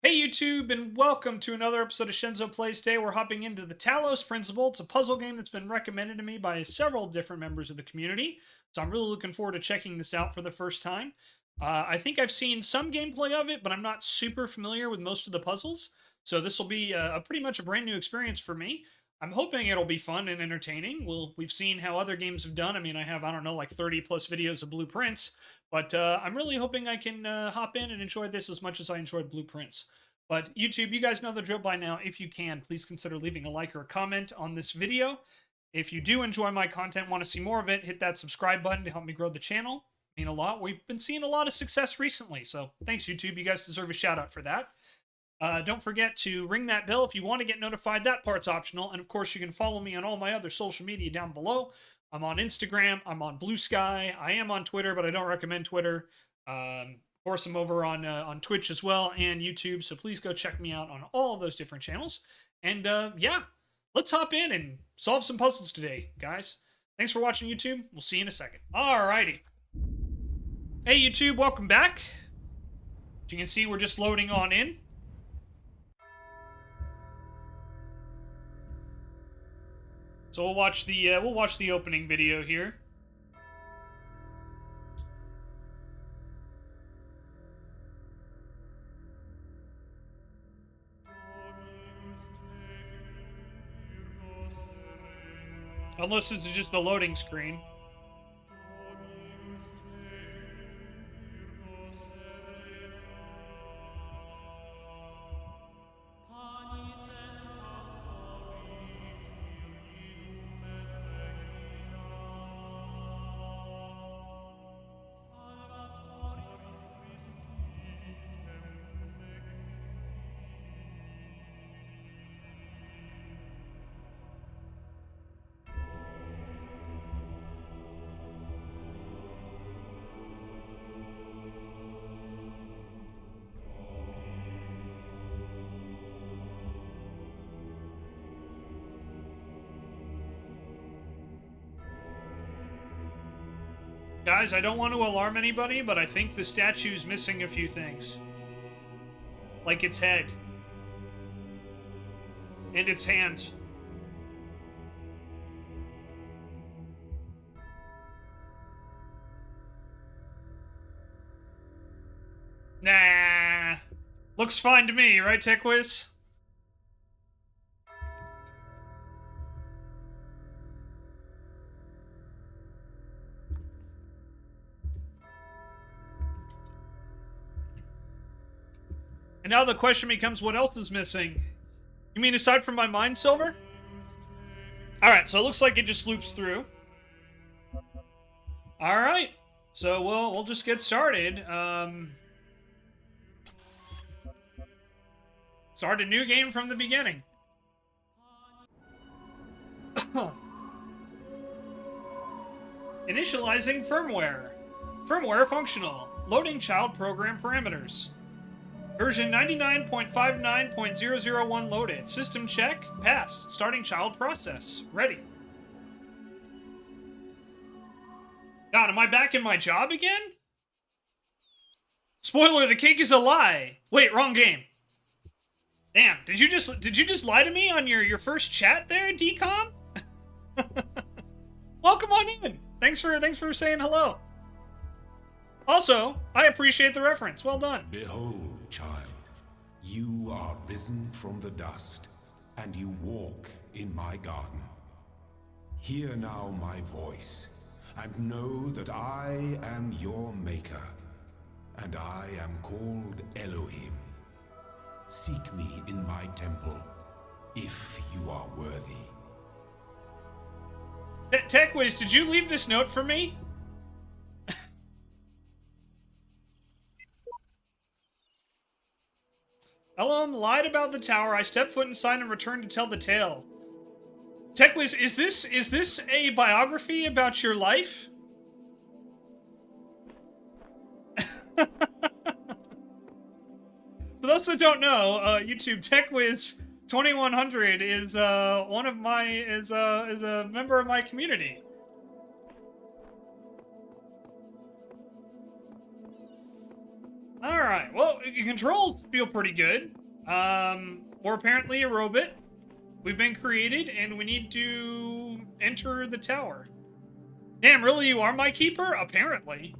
Hey YouTube, and welcome to another episode of Shenzo Plays. Today we're hopping into the Talos Principle. It's a puzzle game that's been recommended to me by several different members of the community, so I'm really looking forward to checking this out for the first time. I think I've seen some gameplay of it, but I'm not super familiar with most of the puzzles, so this will be a pretty much a brand new experience for me. I'm hoping it'll be fun and entertaining. We've seen how other games have done. I mean, I have, I don't know, like 30 plus videos of blueprints, but I'm really hoping I can hop in and enjoy this as much as I enjoyed blueprints. But YouTube, you guys know the drill by now. If you can, please consider leaving a like or a comment on this video. If you do enjoy my content, want to see more of it, hit that subscribe button to help me grow the channel. I mean a lot. We've been seeing a lot of success recently, so thanks YouTube. You guys deserve a shout out for that. Don't forget to ring that bell if you want to get notified. That part's optional. And of course, you can follow me on all my other social media down below. I'm on Instagram. I'm on Blue Sky. I am on Twitter, but I don't recommend Twitter. Of course, I'm over on Twitch as well and YouTube. So please go check me out on all of those different channels. And yeah, let's hop in and solve some puzzles today, guys. Thanks for watching, YouTube. We'll see you in a second. Alrighty. Hey, YouTube. Welcome back. As you can see, we're just loading on in. So we'll watch the opening video here. Unless this is just the loading screen. Guys, I don't want to alarm anybody, but I think the statue's missing a few things. Like its head. And its hands. Nah. Looks fine to me, right, TechWiz? And now the question becomes, what else is missing? You mean aside from my mind silver? Alright, so it looks like it just loops through. Alright. So we'll just get started. Start a new game from the beginning. Initializing firmware. Firmware functional. Loading child program parameters. Version 99.59.001 loaded. System check. Passed. Starting child process. Ready. God, am I back in my job again? Spoiler, the cake is a lie. Wait, wrong game. Damn, did you just lie to me on your first chat there, DCOM? Welcome on in. Thanks for saying hello. Also, I appreciate the reference. Well done. Behold, child, you are risen from the dust, and you walk in my garden. Hear now my voice, and know that I am your maker, and I am called Elohim. Seek me in my temple, if you are worthy. TechWiz, did you leave this note for me? Elohim lied about the tower. I stepped foot inside and returned to tell the tale. TechWiz, is this a biography about your life? For those that don't know, YouTube, TechWiz 2100 is one of my is a member of my community. All right. Well, controls feel pretty good. We're apparently a robot. We've been created, and we need to enter the tower. Damn, really, you are my keeper? Apparently.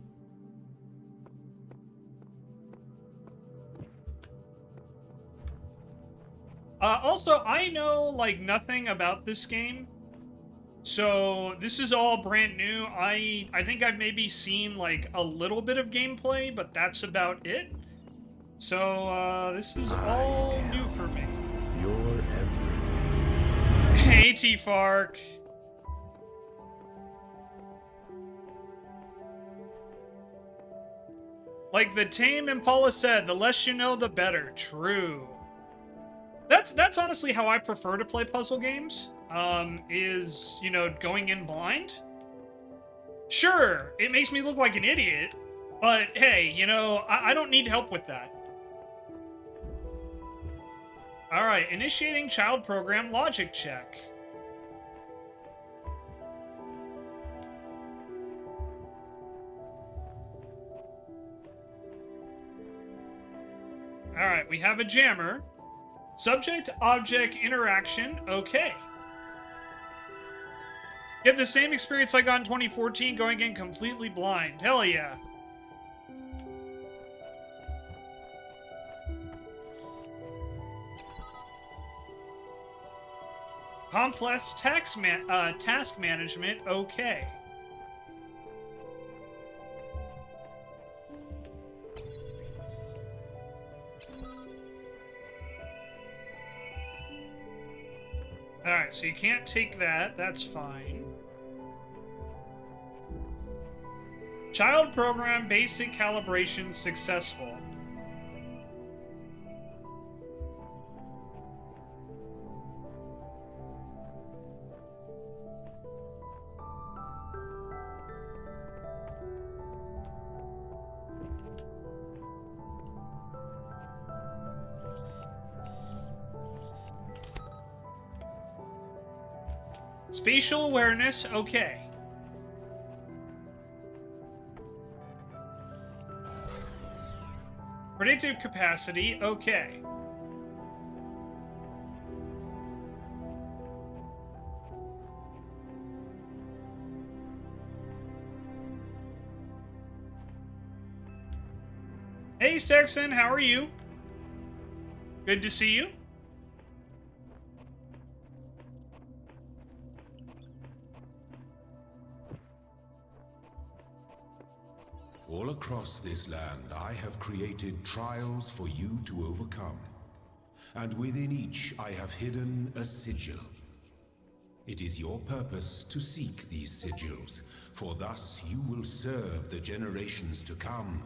Also, I know, like, nothing about this game. So, this is all brand new. I think I've maybe seen, like, a little bit of gameplay, but that's about it. So, this is all new for me. You're everything. Hey, T-Fark. Like the tame Impala said, the less you know, the better. True. That's honestly how I prefer to play puzzle games. Is, you know, going in blind. Sure, it makes me look like an idiot, but hey, you know, I don't need help with that. Alright, initiating child program logic check. Alright, we have a jammer. Subject-object interaction, okay. Get the same experience I got in 2014 going in completely blind. Hell yeah. Complex task management, okay. Alright, so you can't take that. That's fine. Child program basic calibration successful. Spatial awareness, okay. Predictive capacity, okay. Hey, Stexon, how are you? Good to see you. All across this land, I have created trials for you to overcome. And within each, I have hidden a sigil. It is your purpose to seek these sigils, for thus you will serve the generations to come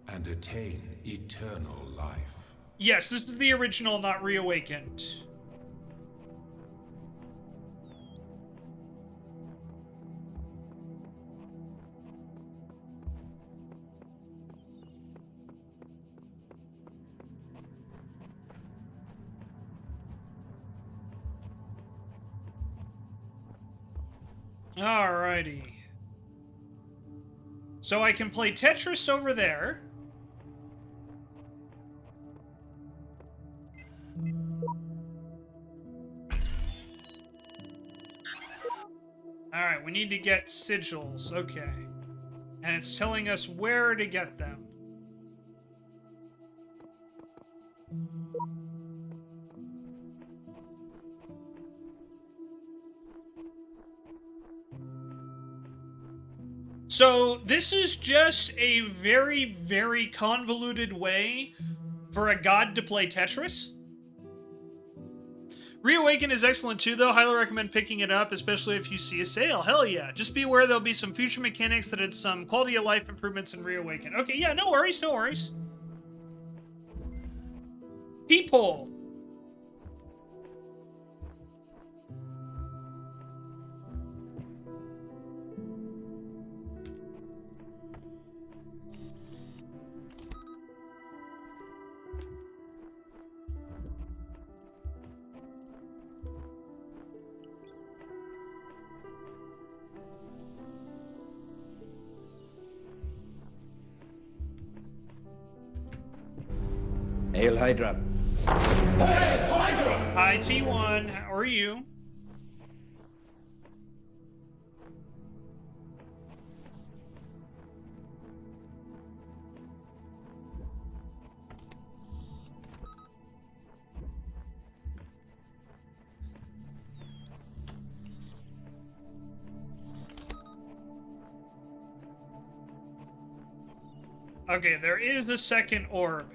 and attain eternal life. Yes, this is the original, not reawakened. Alrighty. So I can play Tetris over there. Alright, we need to get sigils. Okay. And it's telling us where to get them. So, this is just a very, very convoluted way for a god to play Tetris. Reawaken is excellent too, though. Highly recommend picking it up, especially if you see a sale. Hell yeah. Just be aware there'll be some future mechanics that had some quality of life improvements in Reawaken. Okay, yeah, no worries, no worries. Peephole. Hail Hydra. Hi, T1. How are you? Okay, there is the second orb.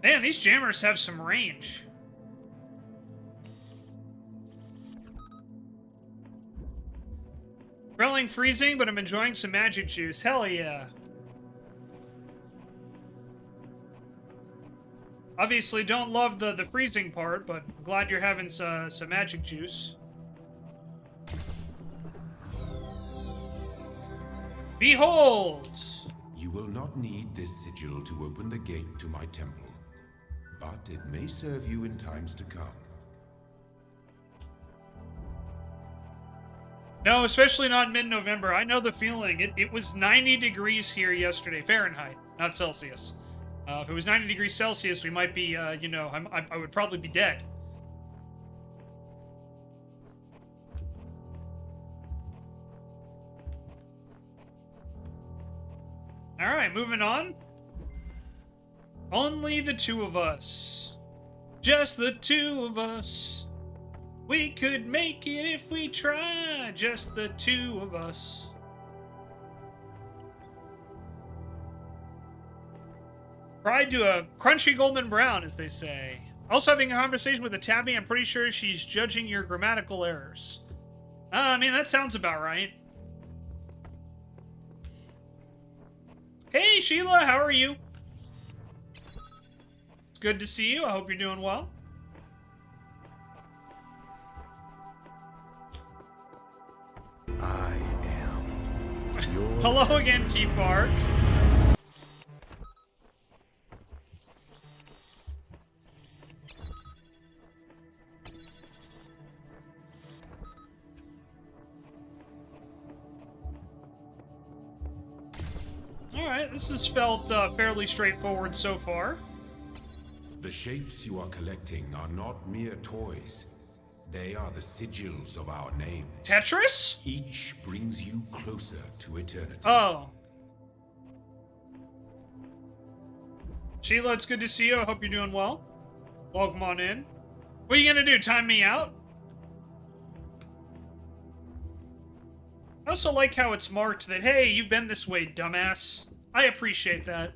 Man, these jammers have some range. Grilling freezing, but I'm enjoying some magic juice. Hell yeah. Obviously, don't love the freezing part, but I'm glad you're having some magic juice. Behold! You will not need this sigil to open the gate to my temple, but it may serve you in times to come. No, especially not mid-November. I know the feeling. It was 90 degrees here yesterday. Fahrenheit, not Celsius. If it was 90 degrees Celsius, we might be, you know, I would probably be dead. Alright, moving on. Only the two of us. Just the two of us. We could make it if we try. Just the two of us. Fried to a crunchy golden brown, as they say. Also having a conversation with a tabby, I'm pretty sure she's judging your grammatical errors. I mean, that sounds about right. Hey, Sheila, how are you? It's good to see you. I hope you're doing well. I am your... Hello again, T-Park. Alright, this has felt fairly straightforward so far. The shapes you are collecting are not mere toys. They are the sigils of our name. Tetris? Each brings you closer to eternity. Oh. Sheila, it's good to see you. I hope you're doing well. Welcome on in. What are you gonna do, time me out? I also like how it's marked that, hey, you've been this way, dumbass. I appreciate that.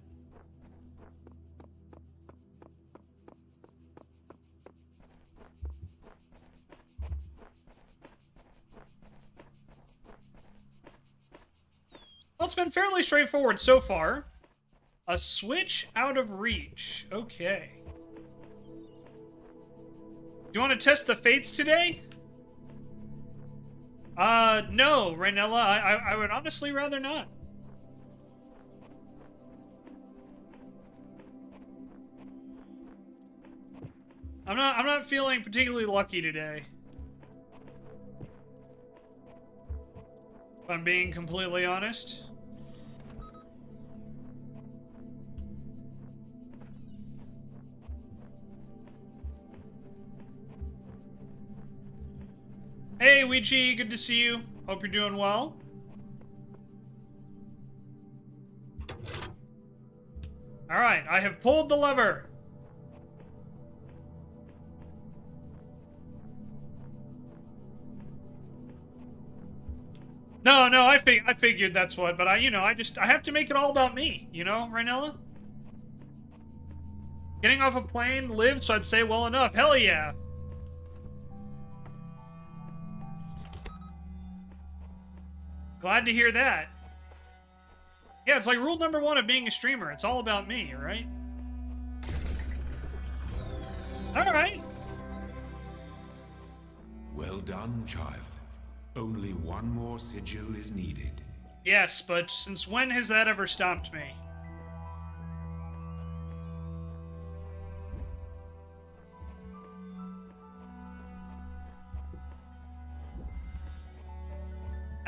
Well, it's been fairly straightforward so far. A switch out of reach. Okay. Do you want to test the fates today? No, Raynella. I would honestly rather not. I'm not feeling particularly lucky today. If I'm being completely honest. Hey, Ouija, good to see you. Hope you're doing well. Alright, I have pulled the lever. No, I figured that's what, but I have to make it all about me, you know, Raynella? Getting off a plane, lived, so I'd say well enough. Hell yeah. Glad to hear that. Yeah, it's like rule number 1 of being a streamer. It's all about me, right? Alright. Well done, child. Only one more sigil is needed. Yes, but since when has that ever stopped me?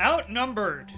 Outnumbered.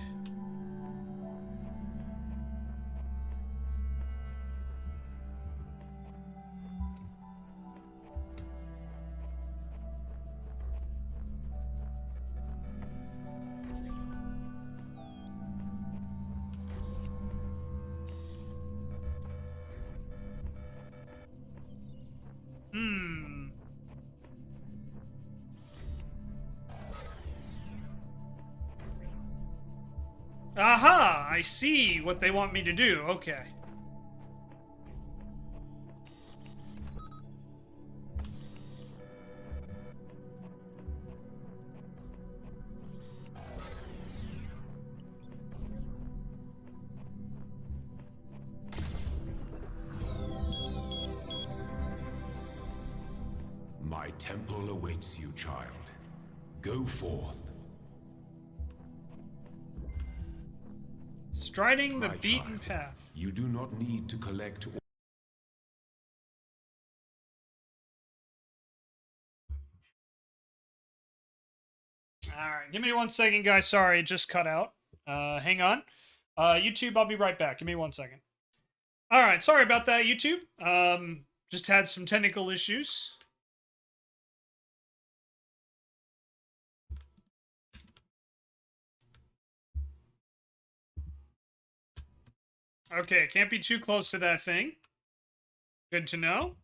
Aha! I see what they want me to do. Okay. My temple awaits you, child. Go forth. Striding the My beaten child, path. You do not need to collect. Alright, give me 1 second, guys. Sorry, it just cut out. Hang on. YouTube, I'll be right back. Give me 1 second. Alright, sorry about that, YouTube. Just had some technical issues. Okay, can't be too close to that thing. Good to know.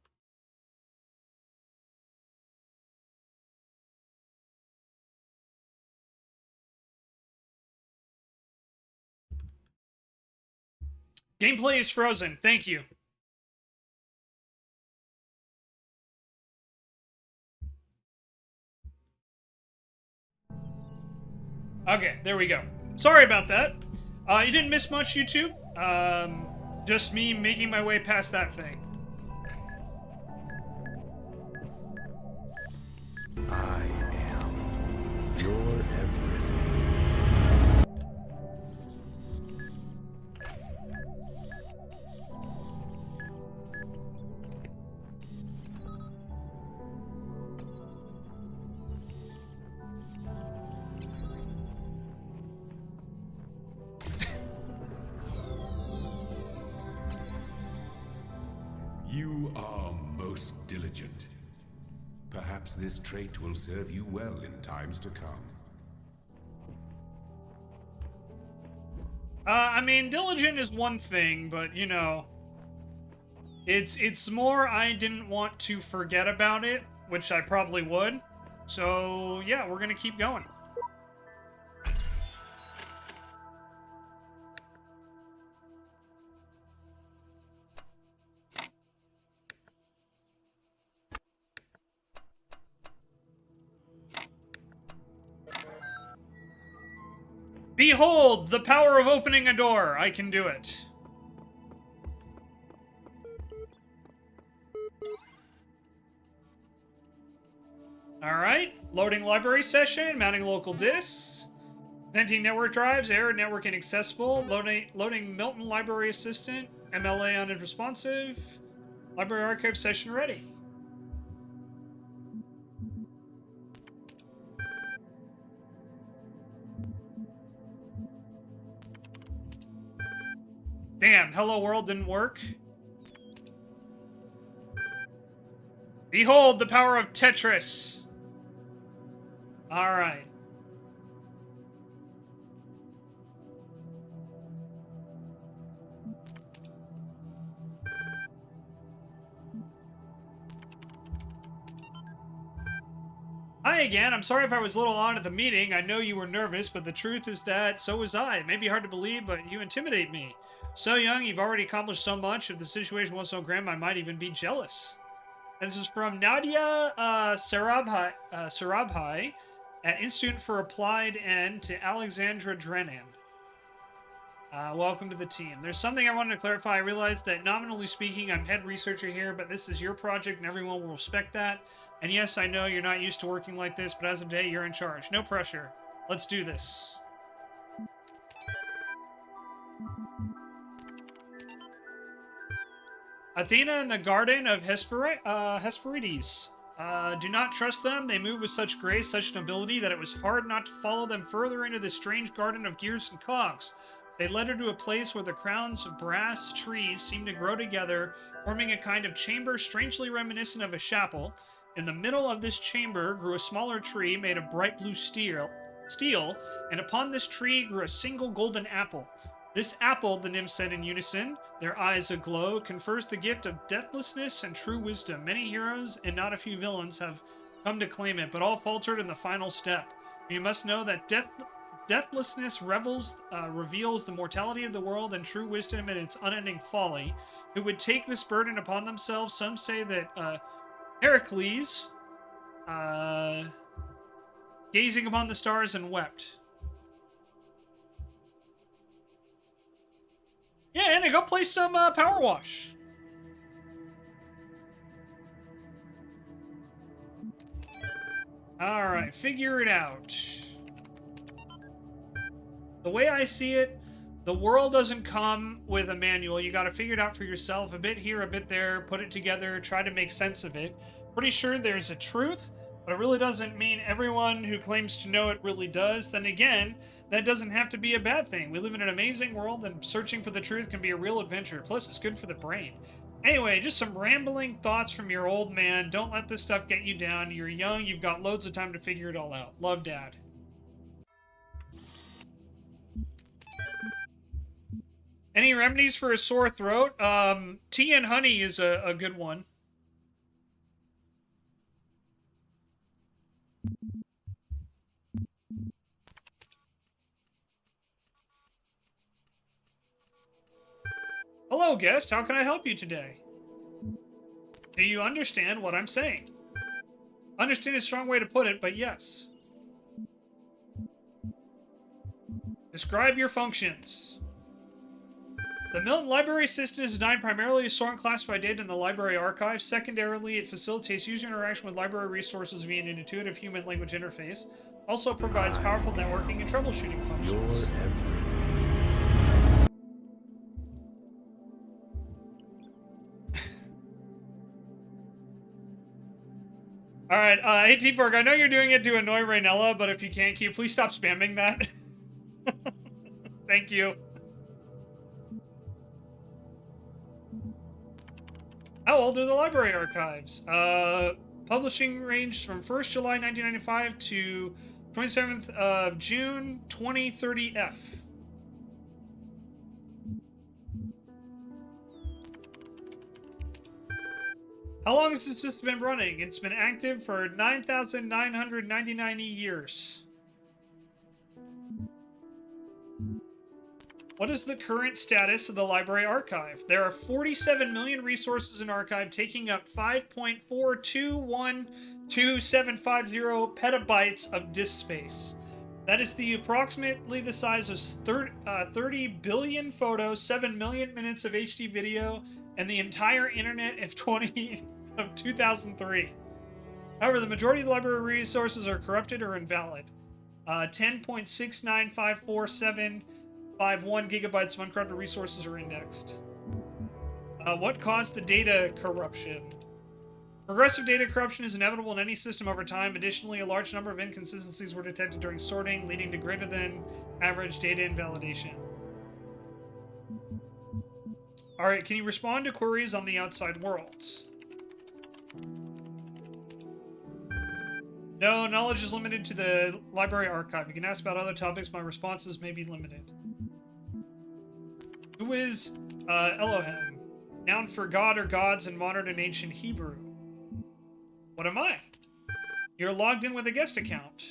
Gameplay is frozen. Thank you. Okay, there we go. Sorry about that. You didn't miss much, YouTube. Just me making my way past that thing. I am your everything. You are most diligent. Perhaps this trait will serve you well in times to come. I mean, diligent is one thing, but you know, it's more I didn't want to forget about it, which I probably would. So yeah, we're gonna keep going. Behold, the power of opening a door. I can do it. Alright, loading library session, mounting local disks, connecting network drives, error, network inaccessible, loading Milton Library Assistant, MLA unresponsive, library archive session ready. Damn, Hello World didn't work. Behold the power of Tetris. Alright. Hi again. I'm sorry if I was a little on at the meeting. I know you were nervous, but the truth is that so was I. It may be hard to believe, but you intimidate me. So young, you've already accomplished so much. If the situation wasn't so grim, I might even be jealous. And this is from Nadia Sarabhai at Institute for Applied and to Alexandra Drennan. Welcome to the team. There's something I wanted to clarify. I realized that nominally speaking, I'm head researcher here, but this is your project and everyone will respect that. And yes, I know you're not used to working like this, but as of today, you're in charge. No pressure. Let's do this. Athena in the Garden of Hesperides. Do not trust them. They move with such grace, such nobility, that it was hard not to follow them further into this strange garden of gears and cogs. They led her to a place where the crowns of brass trees seemed to grow together, forming a kind of chamber strangely reminiscent of a chapel. In the middle of this chamber grew a smaller tree made of bright blue steel, and upon this tree grew a single golden apple. This apple, the nymphs said in unison, their eyes aglow, confers the gift of deathlessness and true wisdom. Many heroes and not a few villains have come to claim it, but all faltered in the final step. You must know that deathlessness reveals the mortality of the world, and true wisdom and its unending folly. Who would take this burden upon themselves? Some say that Heracles, gazing upon the stars and wept. Yeah, Anna, go play some Power Wash. Alright, figure it out. The way I see it, the world doesn't come with a manual. You gotta figure it out for yourself. A bit here, a bit there, put it together, try to make sense of it. Pretty sure there's a truth, but it really doesn't mean everyone who claims to know it really does. Then again, that doesn't have to be a bad thing. We live in an amazing world, and searching for the truth can be a real adventure. Plus, it's good for the brain. Anyway, just some rambling thoughts from your old man. Don't let this stuff get you down. You're young. You've got loads of time to figure it all out. Love, Dad. Any remedies for a sore throat? Tea and honey is a good one. Hello, guest. How can I help you today? Do you understand what I'm saying? Understand is a strong way to put it, but yes. Describe your functions. The Milton Library System is designed primarily to store and classify data in the library archive. Secondarily, it facilitates user interaction with library resources via an intuitive human language interface. Also provides powerful networking and troubleshooting functions. You're everything. Alright, hey T-Fork, I know you're doing it to annoy Raynella, but if you can't, can you please stop spamming that? Thank you. How old are the library archives? Publishing range from 1st July 1995 to 27th of June 2030F. How long has this system been running? It's been active for 9,999 years. What is the current status of the library archive? There are 47 million resources in archive, taking up 5.4212750 petabytes of disk space. That is approximately the size of 30 billion photos, 7 million minutes of HD video, and the entire internet of 2003. However, the majority of the library resources are corrupted or invalid. 10.695471 gigabytes of uncorrupted resources are indexed. What caused the data corruption? Progressive data corruption is inevitable in any system over time. Additionally, a large number of inconsistencies were detected during sorting, leading to greater than average data invalidation. Alright, can you respond to queries on the outside world? No, knowledge is limited to the library archive. You can ask about other topics, my responses may be limited. Who is Elohim? Noun for god or gods in modern and ancient Hebrew. What am I? You're logged in with a guest account.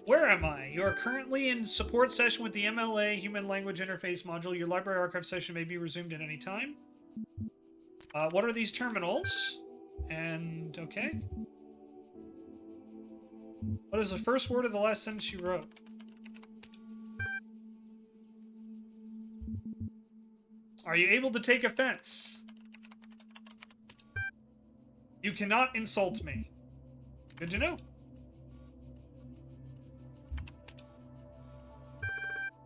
Where am I? You are currently in support session with the MLA Human Language Interface module. Your library archive session may be resumed at any time. What are these terminals? And, okay. What is the first word of the last sentence you wrote? Are you able to take offense? You cannot insult me. Good to know.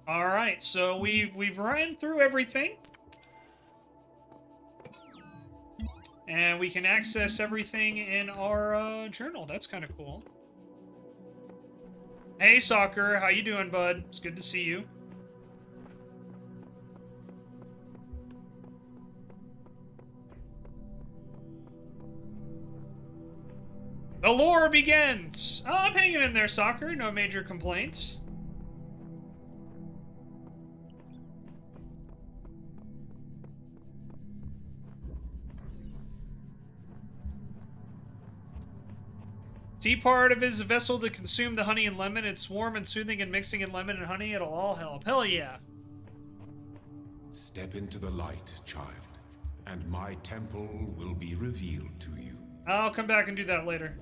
Alright, so we've ran through everything. And we can access everything in our journal. That's kind of cool. Hey, Soccer. How you doing, bud? It's good to see you. The lore begins! Oh, I'm hanging in there, Soccer. No major complaints. Tea part of his vessel to consume the honey and lemon. It's warm and soothing, and mixing in lemon and honey, it'll all help. Hell yeah. Step into the light, child, and my temple will be revealed to you. I'll come back and do that later.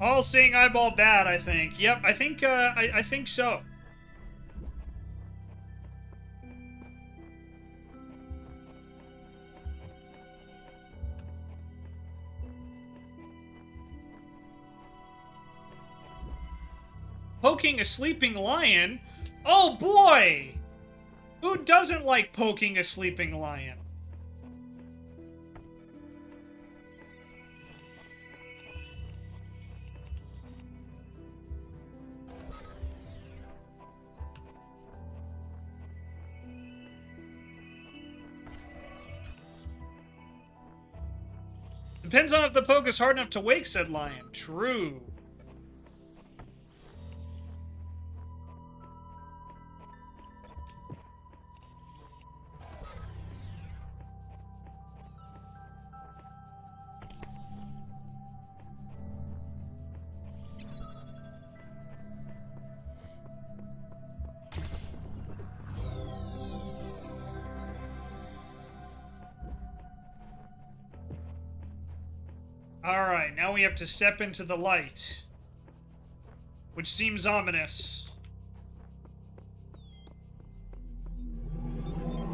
All-seeing eyeball bad, I think. Yep, I think so. Poking a sleeping lion? Oh boy! Who doesn't like poking a sleeping lion? Depends on if the poke is hard enough to wake said lion. True. Alright, now we have to step into the light. Which seems ominous.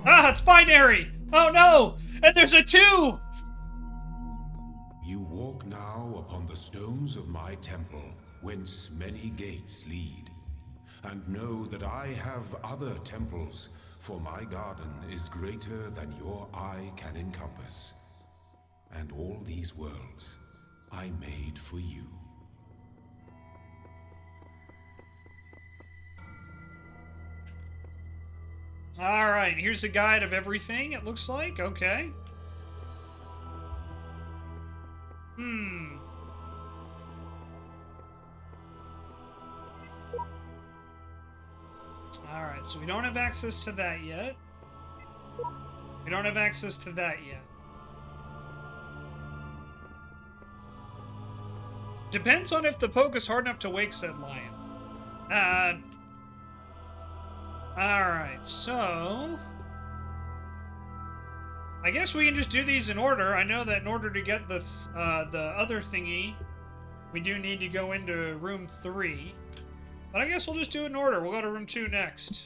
Ah, it's binary! Oh no! And there's a 2! You walk now upon the stones of my temple, whence many gates lead. And know that I have other temples, for my garden is greater than your eye can encompass. And all these worlds I made for you. Alright, here's a guide of everything, it looks like. Okay. Alright, so we don't have access to that yet. We don't have access to that yet. Depends on if the poke is hard enough to wake said lion. Alright, so... I guess we can just do these in order. I know that in order to get the other thingy, we do need to go into room 3. But I guess we'll just do it in order. We'll go to room 2 next.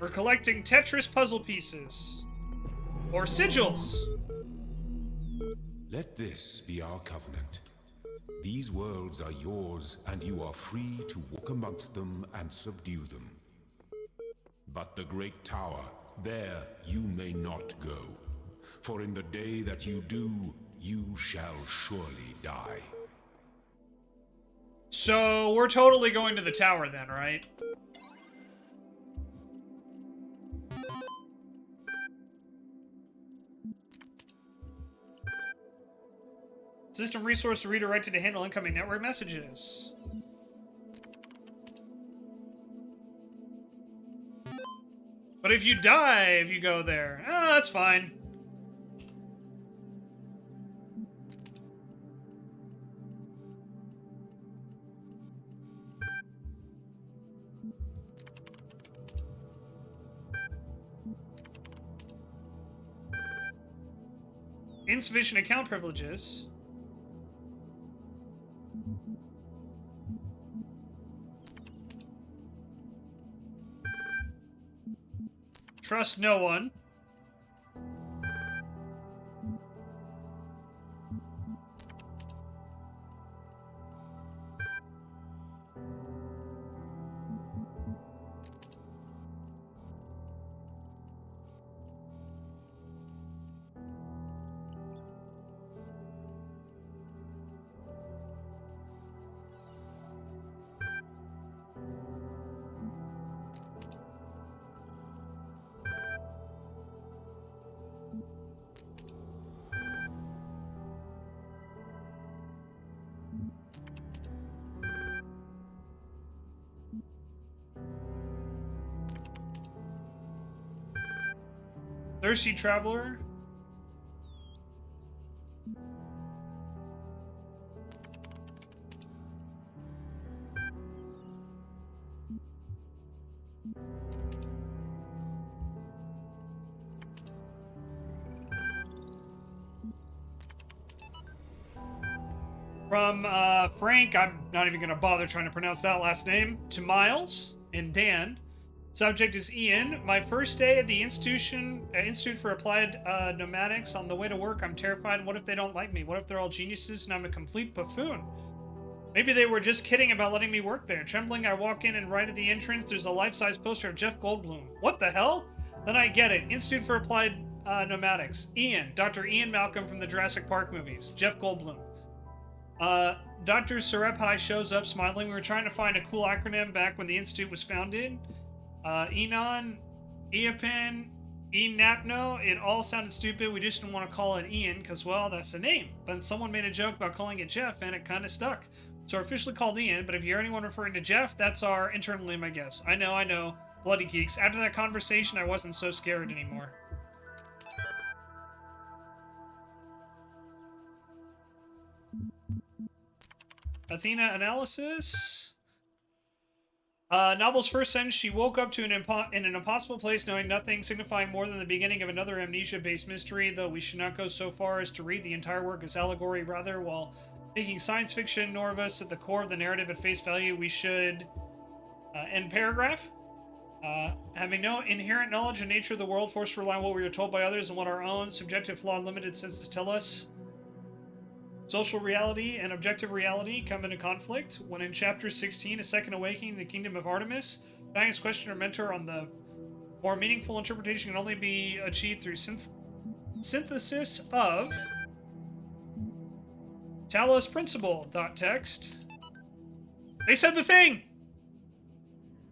We're collecting Tetris puzzle pieces. Or sigils. Let this be our covenant. These worlds are yours, and you are free to walk amongst them and subdue them. But the great tower, there you may not go. For in the day that you do, you shall surely die. So, we're totally going to the tower then, right? System resource redirected to handle incoming network messages. But if you die, if you go there, that's fine. Insufficient account privileges. Trust no one. Thirsty traveler. From Frank, I'm not even going to bother trying to pronounce that last name, to Miles and Dan. Subject is Ian. My first day at the Institute for Applied Pneumatics. On the way to work, I'm terrified. What if they don't like me? What if they're all geniuses and I'm a complete buffoon? Maybe they were just kidding about letting me work there. Trembling, I walk in and right at the entrance, there's a life-size poster of Jeff Goldblum. What the hell? Then I get it. Institute for Applied Pneumatics. Ian. Dr. Ian Malcolm from the Jurassic Park movies. Jeff Goldblum. Dr. Sarephi shows up smiling. We were trying to find a cool acronym back when the Institute was founded. Enon, Eopin, Enapno, it all sounded stupid. We just didn't want to call it Ian because, well, that's the name. But someone made a joke about calling it Jeff, and it kind of stuck. So we're officially called Ian, but if you hear anyone referring to Jeff, that's our internal name, I guess. I know. Bloody geeks. After that conversation, I wasn't so scared anymore. Athena analysis. Novel's first sentence, she woke up to in an impossible place, knowing nothing, signifying more than the beginning of another amnesia-based mystery, though we should not go so far as to read the entire work as allegory. Rather, while taking science fiction Norvus at the core of the narrative at face value, we should end paragraph. Having no inherent knowledge of the nature of the world, forced to rely on what we are told by others and what our own subjective, flawed, limited senses tell us. Social reality and objective reality come into conflict when in Chapter 16, A Second Awakening, the Kingdom of Artemis, Diane's question or mentor on the more meaningful interpretation can only be achieved through synthesis of Talos Principle, text. They said the thing!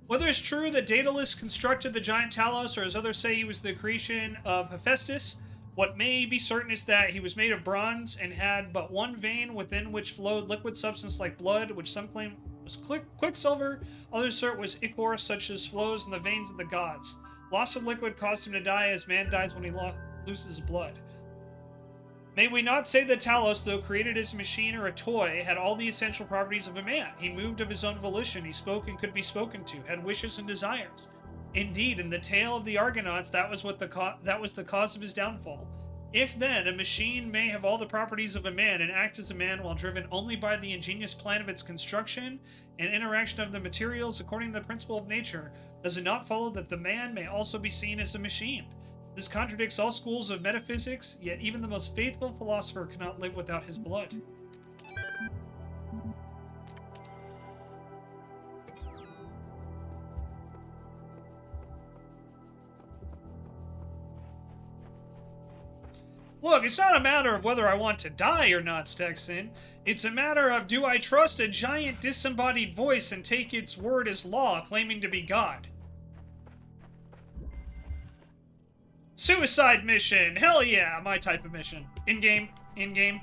Whether it's true that Daedalus constructed the giant Talos or as others say he was the creation of Hephaestus, what may be certain is that he was made of bronze and had but one vein within which flowed liquid substance like blood, which some claim was quicksilver, others assert was ichor, such as flows in the veins of the gods. Loss of liquid caused him to die as man dies when he loses blood. May we not say that Talos, though created as a machine or a toy, had all the essential properties of a man. He moved of his own volition, he spoke and could be spoken to, had wishes and desires. Indeed, in the tale of the Argonauts, that was the cause of his downfall. If then a machine may have all the properties of a man and act as a man while driven only by the ingenious plan of its construction and interaction of the materials according to the principle of nature, does it not follow that the man may also be seen as a machine? This contradicts all schools of metaphysics, yet even the most faithful philosopher cannot live without his blood. Look, it's not a matter of whether I want to die or not, Stexon. It's a matter of do I trust a giant disembodied voice and take its word as law, claiming to be God? Suicide mission! Hell yeah, my type of mission. In-game. In-game.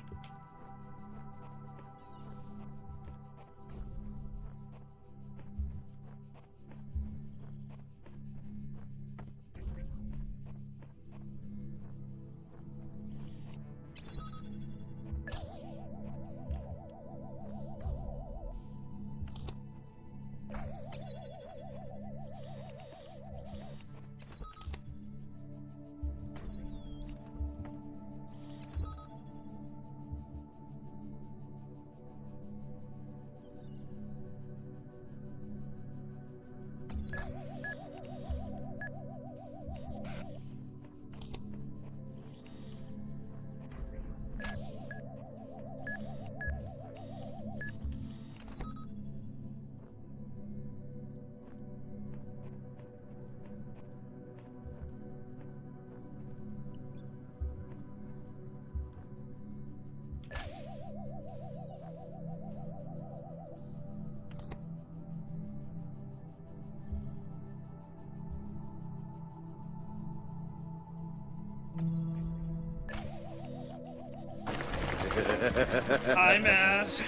Eye mask.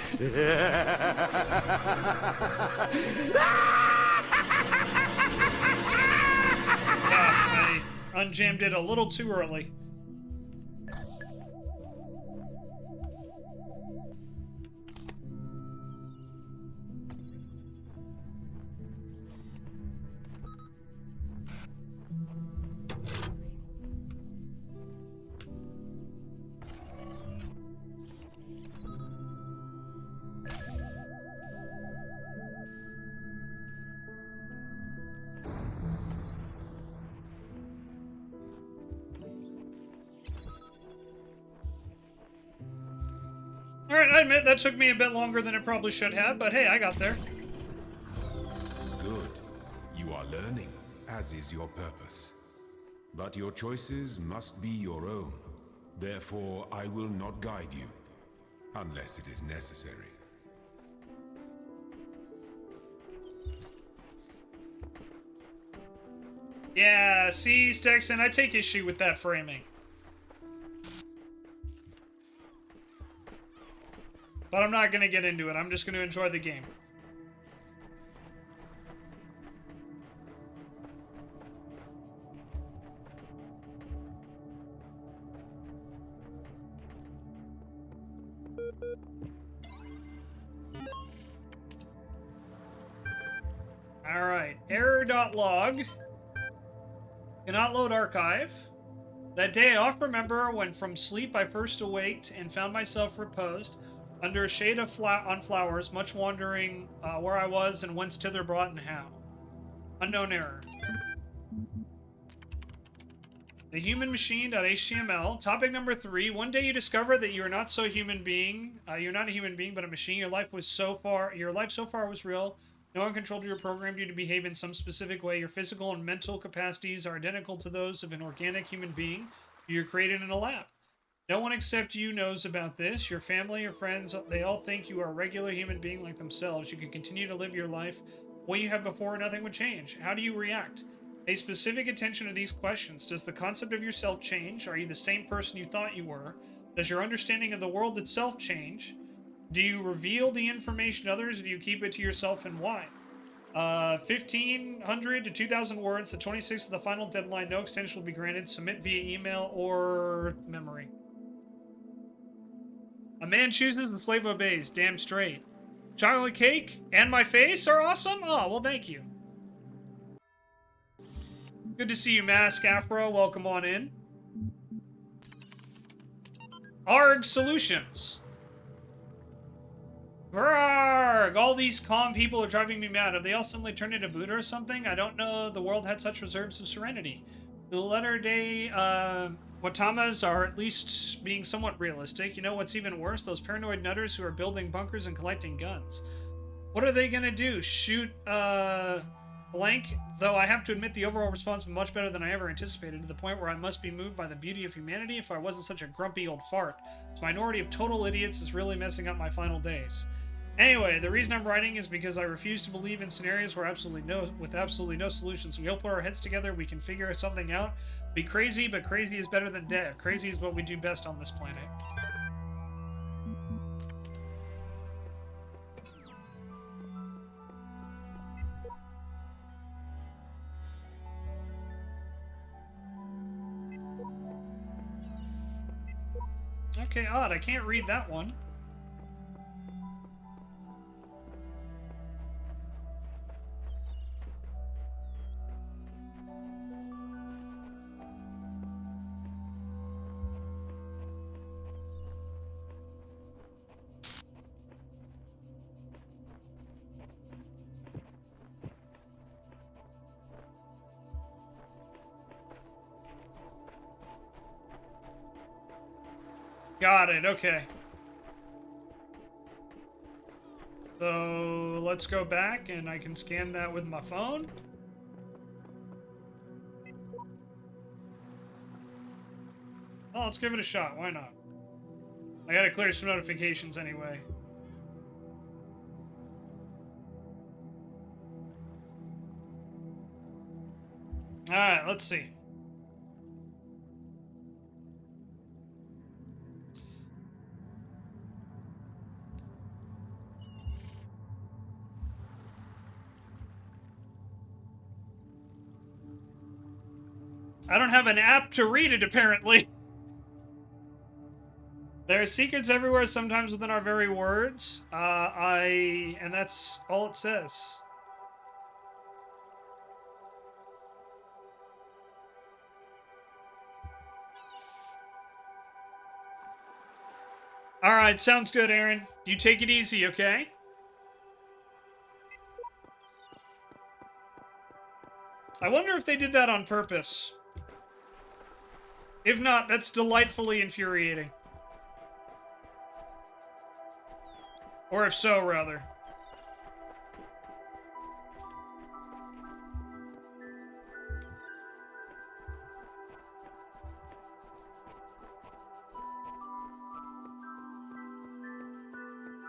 I unjammed it a little too early. Alright, I admit that took me a bit longer than it probably should have, but hey, I got there. Good. You are learning, as is your purpose. But your choices must be your own. Therefore, I will not guide you, unless it is necessary. Yeah, see, Stexon, I take issue with that framing. But I'm not going to get into it. I'm just going to enjoy the game. Alright, error.log. Cannot load archive. That day I oft remember when from sleep I first awaked and found myself reposed under a shade of on flowers, much wondering where I was and whence thither brought and how. Unknown error. The human machine.html. Topic number 3. One day you discover that you are not so human being. You're not a human being, but a machine. Your life so far was real. No one controlled you or programmed you to behave in some specific way. Your physical and mental capacities are identical to those of an organic human being. You're created in a lab. No one except you knows about this. Your family, your friends, they all think you are a regular human being like themselves. You can continue to live your life the way you have before, nothing would change. How do you react? Pay specific attention to these questions. Does the concept of yourself change? Are you the same person you thought you were? Does your understanding of the world itself change? Do you reveal the information to others, or do you keep it to yourself, and why? 1,500 to 2,000 words. The 26th is the final deadline. No extension will be granted. Submit via email or memory. A man chooses, the slave obeys. Damn straight. Chocolate cake and my face are awesome? Oh, well, thank you. Good to see you, Mask Afro. Welcome on in. ARG Solutions. Grrrg! All these calm people are driving me mad. Have they all suddenly turned into Buddha or something? I don't know the world had such reserves of serenity. The letter-day Watamas are at least being somewhat realistic. You know what's even worse? Those paranoid nutters who are building bunkers and collecting guns. What are they gonna do? Shoot, blank? Though I have to admit the overall response was much better than I ever anticipated, to the point where I must be moved by the beauty of humanity if I wasn't such a grumpy old fart. This minority of total idiots is really messing up my final days. Anyway, the reason I'm writing is because I refuse to believe in scenarios where with absolutely no solutions. We all put our heads together, we can figure something out. Be crazy, but crazy is better than dead. Crazy is what we do best on this planet. Okay, odd. I can't read that one. Got it, okay. So, let's go back and I can scan that with my phone. Oh, let's give it a shot, why not? I gotta clear some notifications anyway. Alright, let's see. I don't have an app to read it, apparently. There are secrets everywhere, sometimes within our very words. And that's all it says. All right, sounds good, Aaron. You take it easy, okay? I wonder if they did that on purpose. If not, that's delightfully infuriating. Or if so, rather.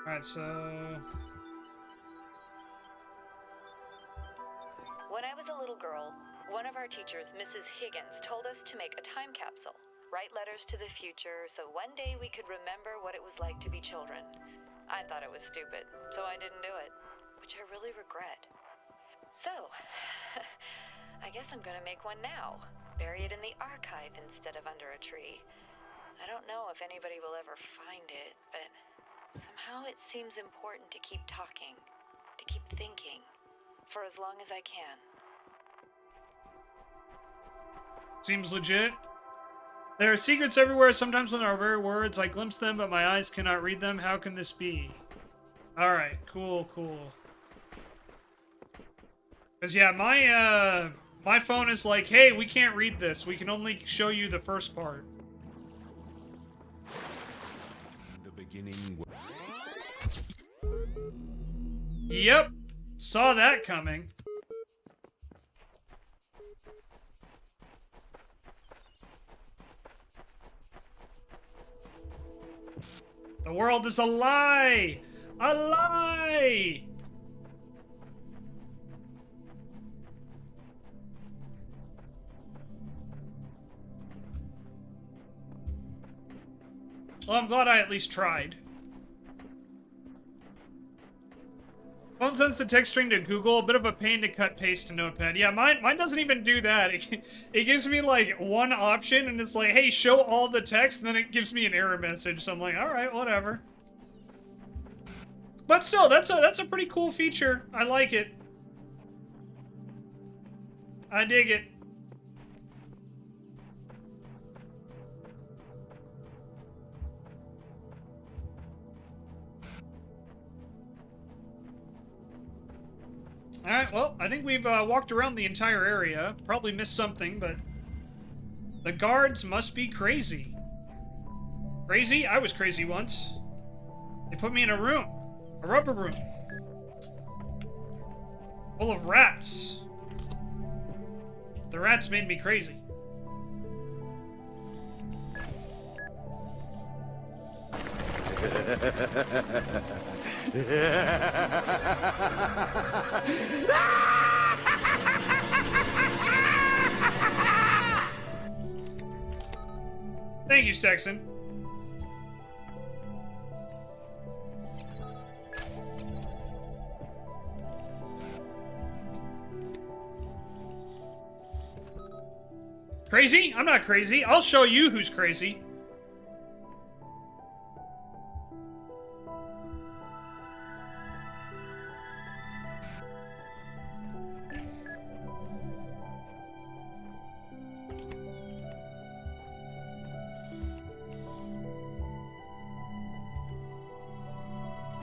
Alright, so... When I was a little girl, one of our teachers, Mrs. Higgins, told us to make a time capsule. Write letters to the future so one day we could remember what it was like to be children. I thought it was stupid, so I didn't do it, which I really regret. So, I guess I'm gonna make one now. Bury it in the archive instead of under a tree. I don't know if anybody will ever find it, but somehow it seems important to keep talking, to keep thinking, for as long as I can. Seems legit. There are secrets everywhere, sometimes in our very words. I glimpse them, but my eyes cannot read them. How can this be? Alright, cool. Because, yeah, my phone is like, hey, we can't read this. We can only show you the first part. The beginning. Yep. Saw that coming. The world is a lie! A lie! Well, I'm glad I at least tried. Phone sends the text string to Google, a bit of a pain to cut paste to Notepad. Yeah, mine doesn't even do that. It gives me like one option and it's like, hey, show all the text, and then it gives me an error message. So I'm like, all right, whatever. But still, that's a pretty cool feature. I like it. I dig it. Alright, well, I think we've walked around the entire area. Probably missed something, but... the guards must be crazy. Crazy? I was crazy once. They put me in a room. A rubber room. Full of rats. The rats made me crazy. Thank you, Stexon. Crazy? I'm not crazy. I'll show you who's crazy.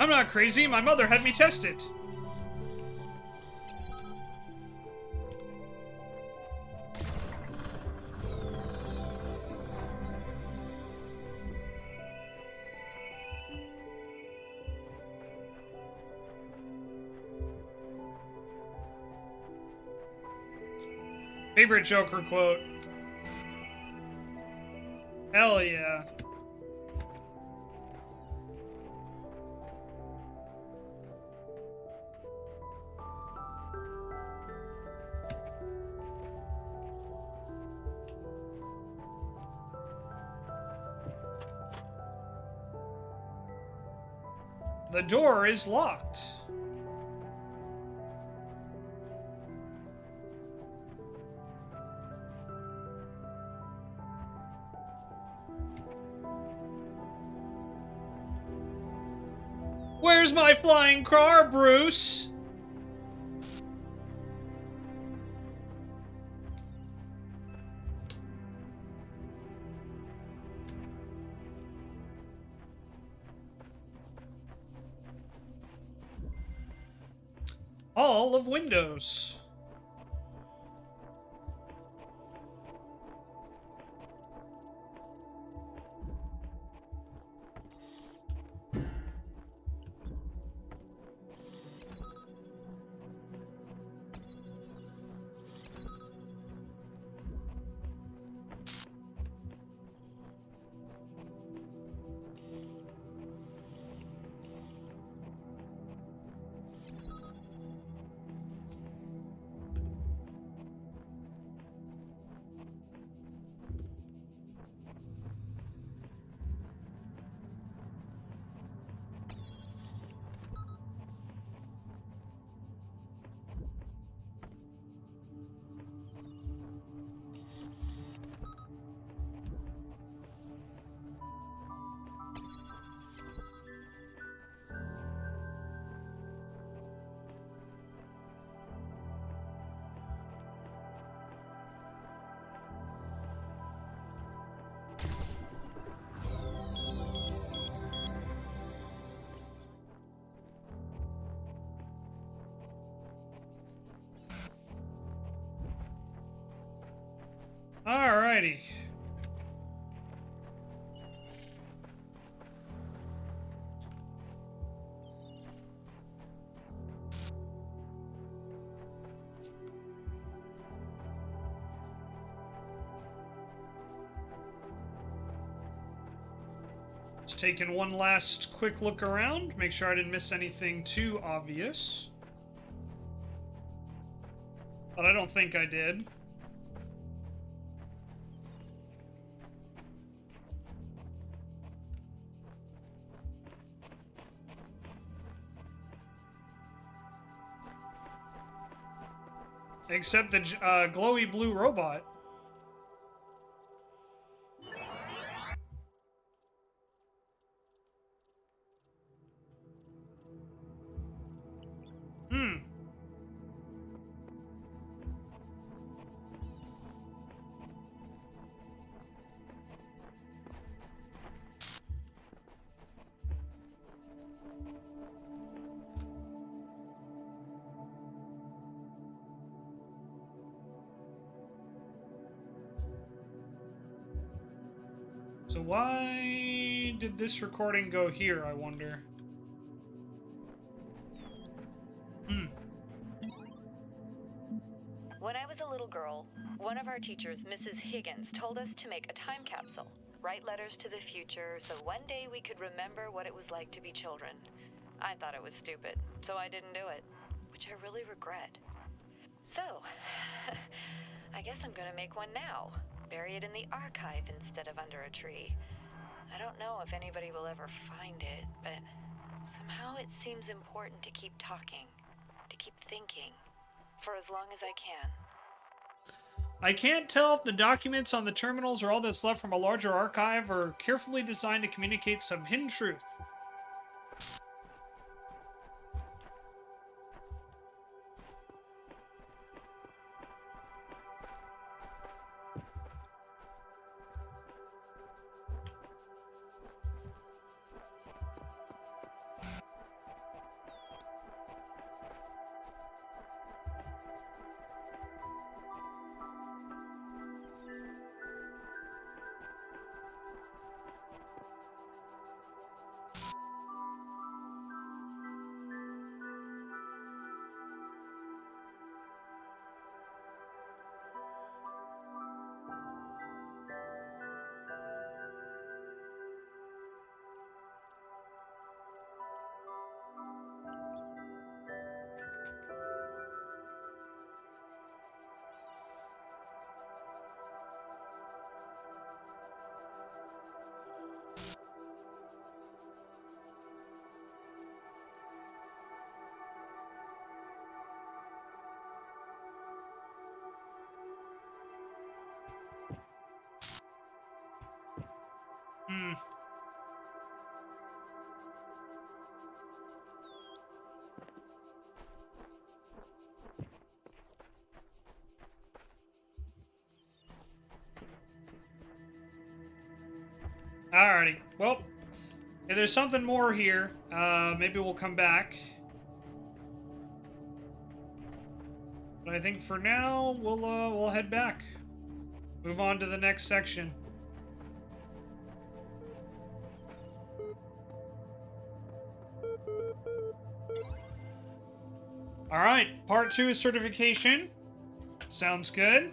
I'm not crazy. My mother had me tested. Favorite Joker quote. Hell yeah. The door is locked. Where's my flying car, Bruce? All of Windows. Alrighty. Just taking one last quick look around, make sure I didn't miss anything too obvious. But I don't think I did. Except the glowy blue robot. Hmm. So why did this recording go here, I wonder? When I was a little girl, one of our teachers, Mrs. Higgins, told us to make a time capsule, write letters to the future, so one day we could remember what it was like to be children. I thought it was stupid, so I didn't do it, which I really regret. So, I guess I'm gonna make one now, bury it in the archive instead of under a tree. I don't know if anybody will ever find it, but somehow it seems important to keep talking, to keep thinking, for as long as I can. I can't tell if the documents on the terminals are all that's left from a larger archive or carefully designed to communicate some hidden truth. Alrighty. Well, if there's something more here, maybe we'll come back. But I think for now, we'll head back. Move on to the next section. Alright, part 2 is certification. Sounds good.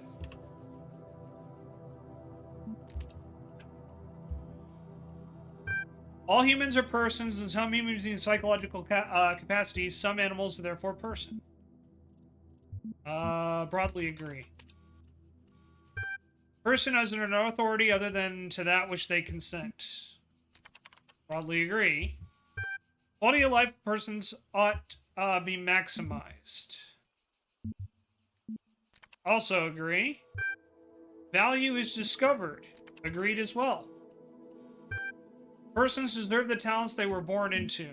All humans are persons, and some humans need psychological capacities. Some animals are therefore person. Broadly agree. Person has no authority other than to that which they consent. Broadly agree. Quality of life of persons ought be maximized. Also agree. Value is discovered. Agreed as well. Persons deserve the talents they were born into.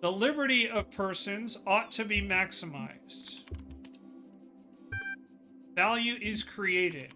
The liberty of persons ought to be maximized. Value is created.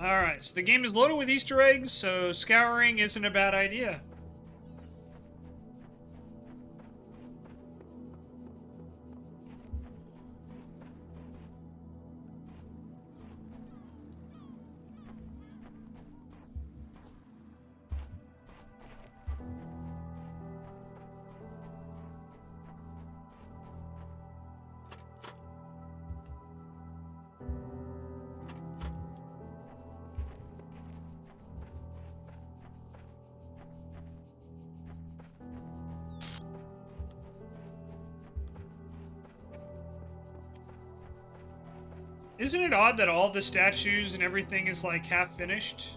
Alright, so the game is loaded with Easter eggs, so scouring isn't a bad idea. Isn't it odd that all the statues and everything is like half finished?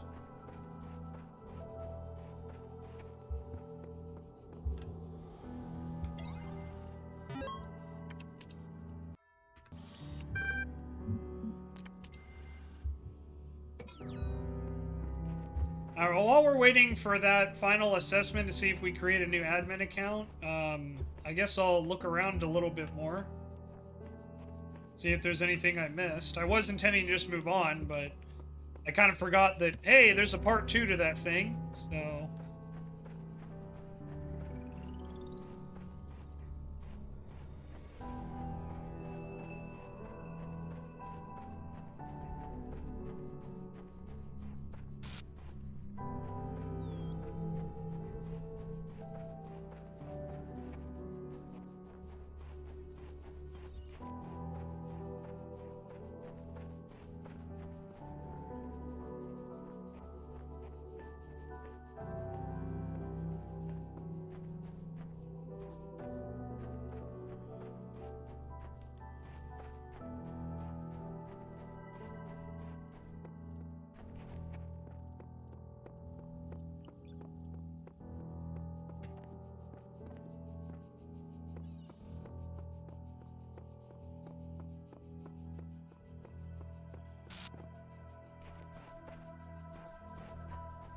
Alright, well, while we're waiting for that final assessment to see if we create a new admin account, I guess I'll look around a little bit more. See if there's anything I missed. I was intending to just move on, but I kind of forgot that, hey, there's a part 2 to that thing, so...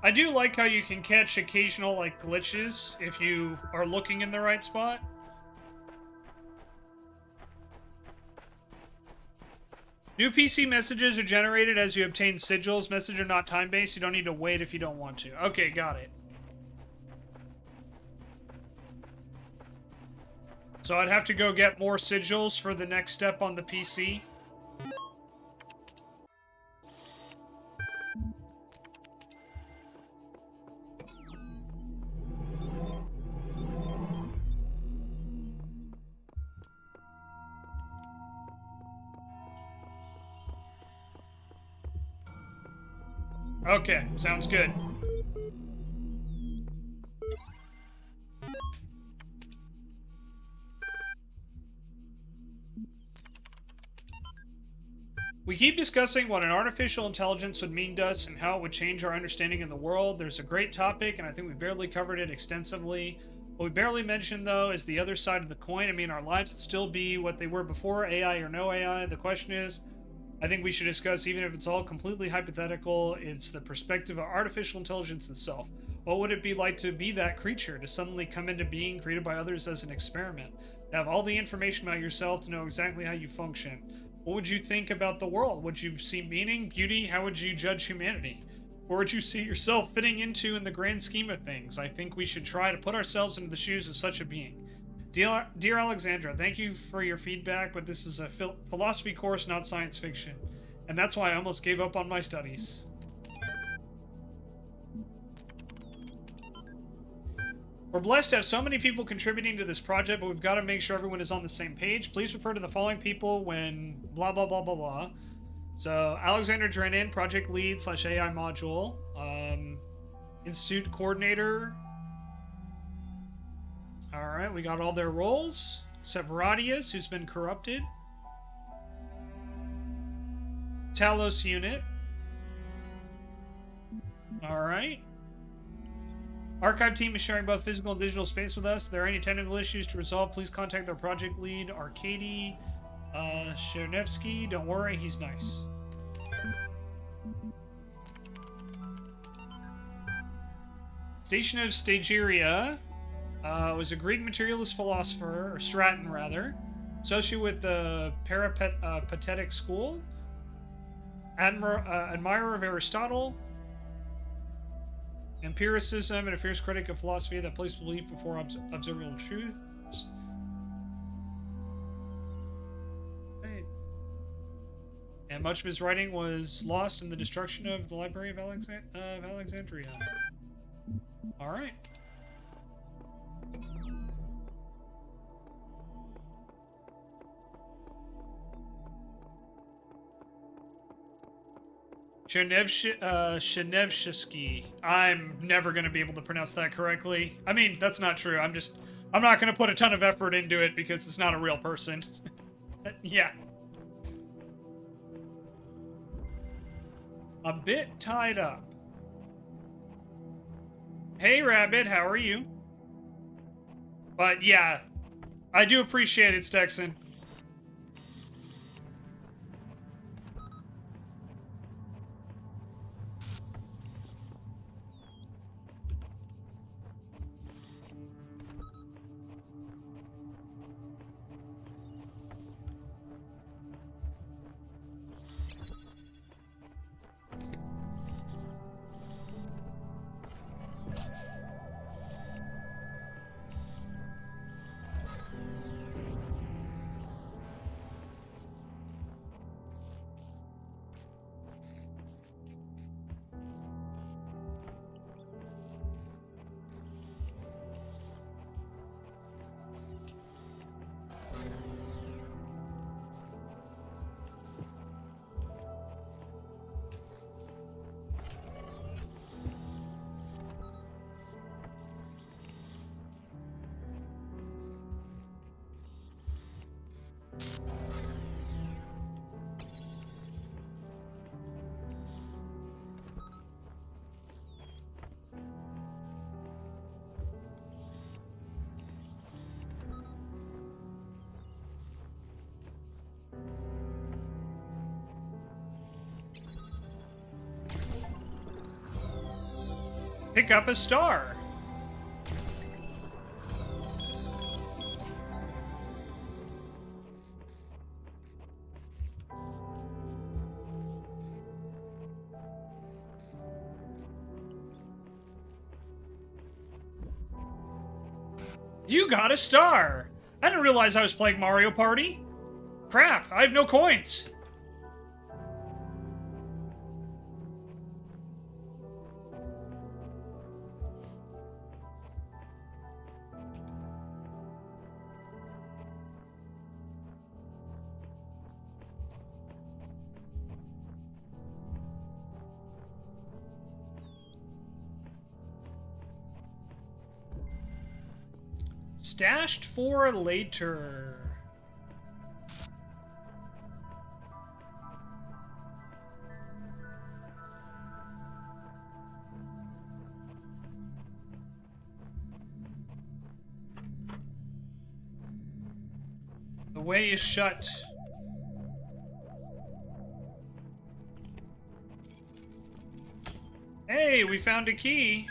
I do like how you can catch occasional, like, glitches if you are looking in the right spot. New PC messages are generated as you obtain sigils. Messages are not time-based. You don't need to wait if you don't want to. Okay, got it. So I'd have to go get more sigils for the next step on the PC. Okay, sounds good. We keep discussing what an artificial intelligence would mean to us and how it would change our understanding of the world. There's a great topic, and I think we barely covered it extensively. What we barely mentioned, though, is the other side of the coin. I mean, our lives would still be what they were before, AI or no AI. The question is, I think we should discuss, even if it's all completely hypothetical, it's the perspective of artificial intelligence itself. What would it be like to be that creature, to suddenly come into being, created by others as an experiment, to have all the information about yourself, to know exactly how you function? What would you think about the world? Would you see meaning, beauty? How would you judge humanity? Or would you see yourself fitting into in the grand scheme of things? I think we should try to put ourselves into the shoes of such a being. Dear Alexandra, thank you for your feedback, but this is a philosophy course, not science fiction. And that's why I almost gave up on my studies. We're blessed to have so many people contributing to this project, but we've got to make sure everyone is on the same page. Please refer to the following people when blah, blah, blah, blah, blah. So, Alexander Drennan, project lead / AI module. Institute coordinator. Alright, we got all their roles. Severadius, who's been corrupted. Talos unit. Alright. Archive team is sharing both physical and digital space with us. If there are any technical issues to resolve, please contact their project lead, Arkady Chernevsky. Don't worry, he's nice. Station of Stagiria was a Greek materialist philosopher, or Straton rather, associated with the Peripatetic school, admirer of Aristotle, empiricism, and a fierce critic of philosophy that placed belief before observable truths. And much of his writing was lost in the destruction of the Library of Alexandria. Alright. Shenevsky. I'm never going to be able to pronounce that correctly. I mean, that's not true. I'm not going to put a ton of effort into it because it's not a real person. Yeah. A bit tied up. Hey, Rabbit, how are you? But yeah, I do appreciate it, Stexon. Pick up a star. You got a star. I didn't realize I was playing Mario Party. Crap, I have no coins. Stashed for later. way is shut. Hey, we found a key.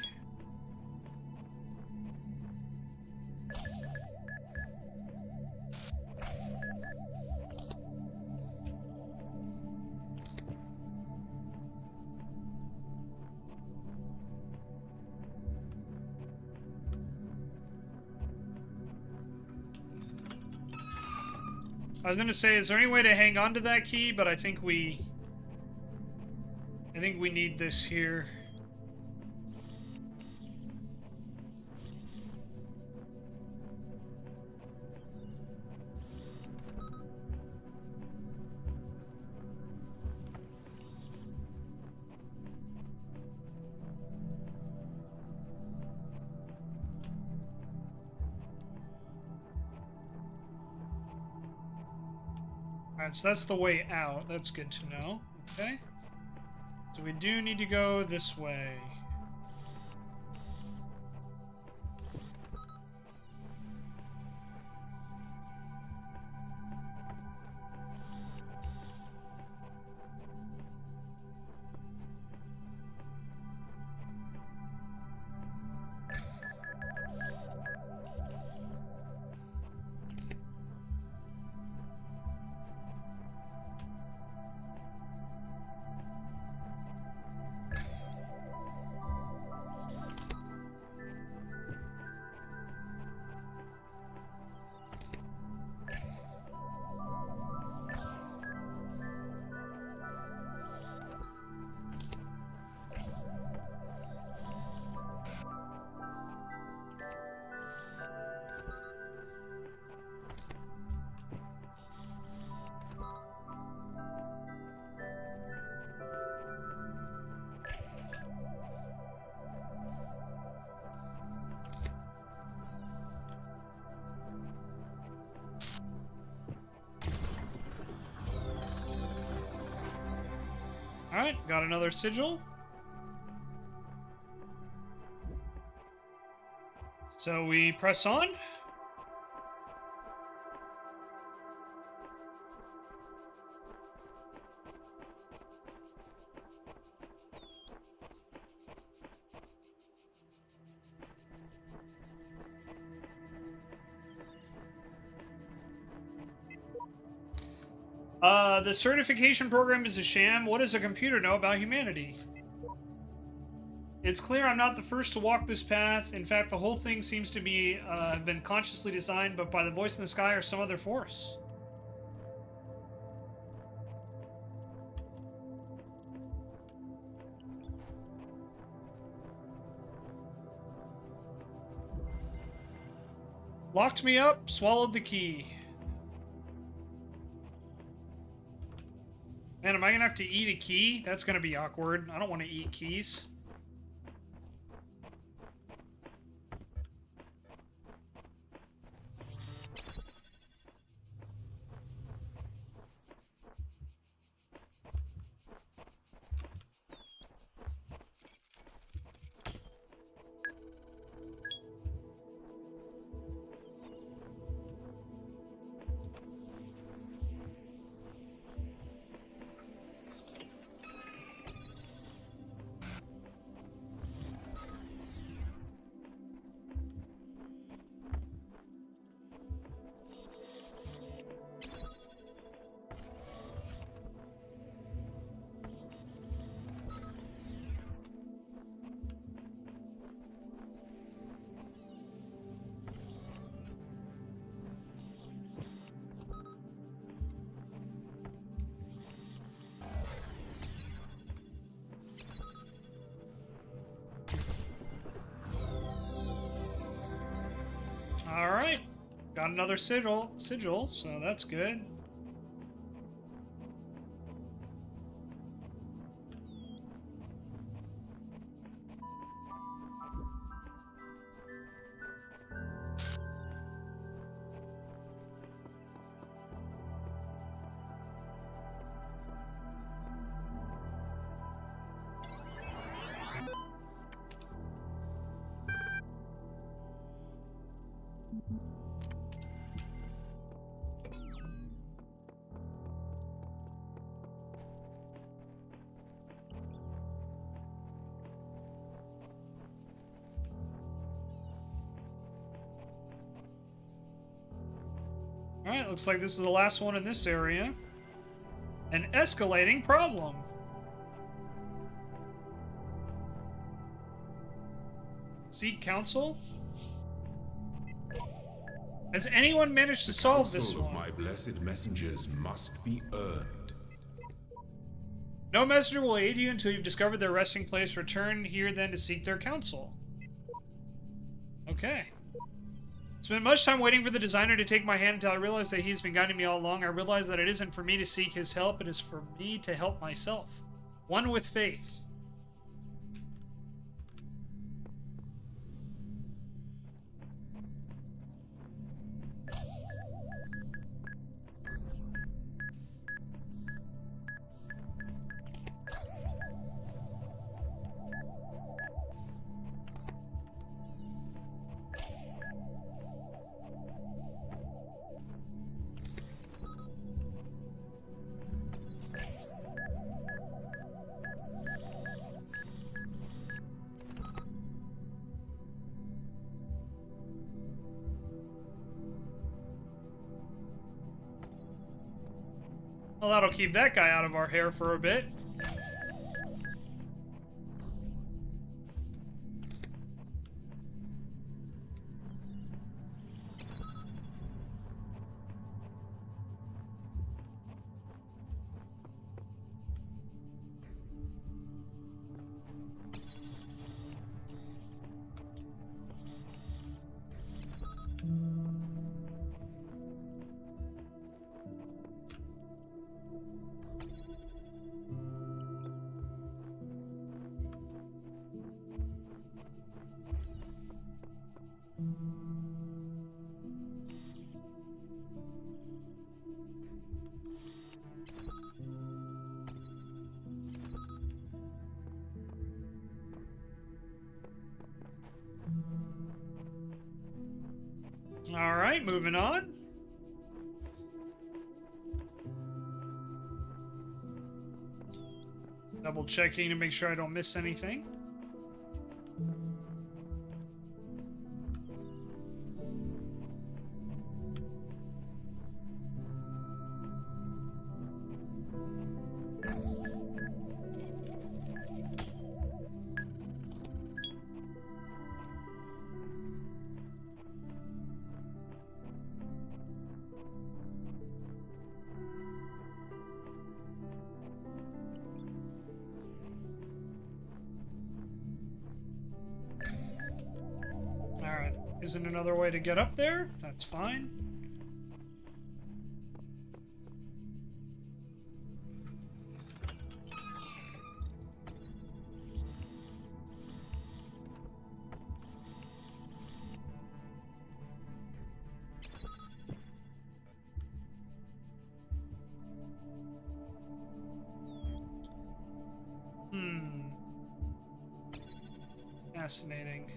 I was gonna say, is there any way to hang on to that key? But I think we need this here. Alright, so that's the way out. That's good to know. Okay. So we do need to go this way. Alright, got another sigil. So we press on. The certification program is a sham. What does a computer know about humanity? It's clear I'm not the first to walk this path. In fact, the whole thing seems to be have been consciously designed, but by the voice in the sky or some other force. Locked me up, swallowed the key. Man, am I gonna have to eat a key? That's gonna be awkward. I don't want to eat keys. Alright. Got another sigil, so that's good. Alright, looks like this is the last one in this area. An escalating problem. Seek counsel? Has anyone managed to solve this Counsel of one? my blessed messengers must be earned. No messenger will aid you until you've discovered their resting place. Return here then to seek their counsel. Okay. Spent much time waiting for the designer to take my hand until I realized that he's been guiding me all along. I realized that it isn't for me to seek his help, it is for me to help myself. One with faith. Well, that'll keep that guy out of our hair for a bit. Alright, moving on. Double checking to make sure I don't miss anything. Alright, isn't another way to get up there? That's fine. Fascinating.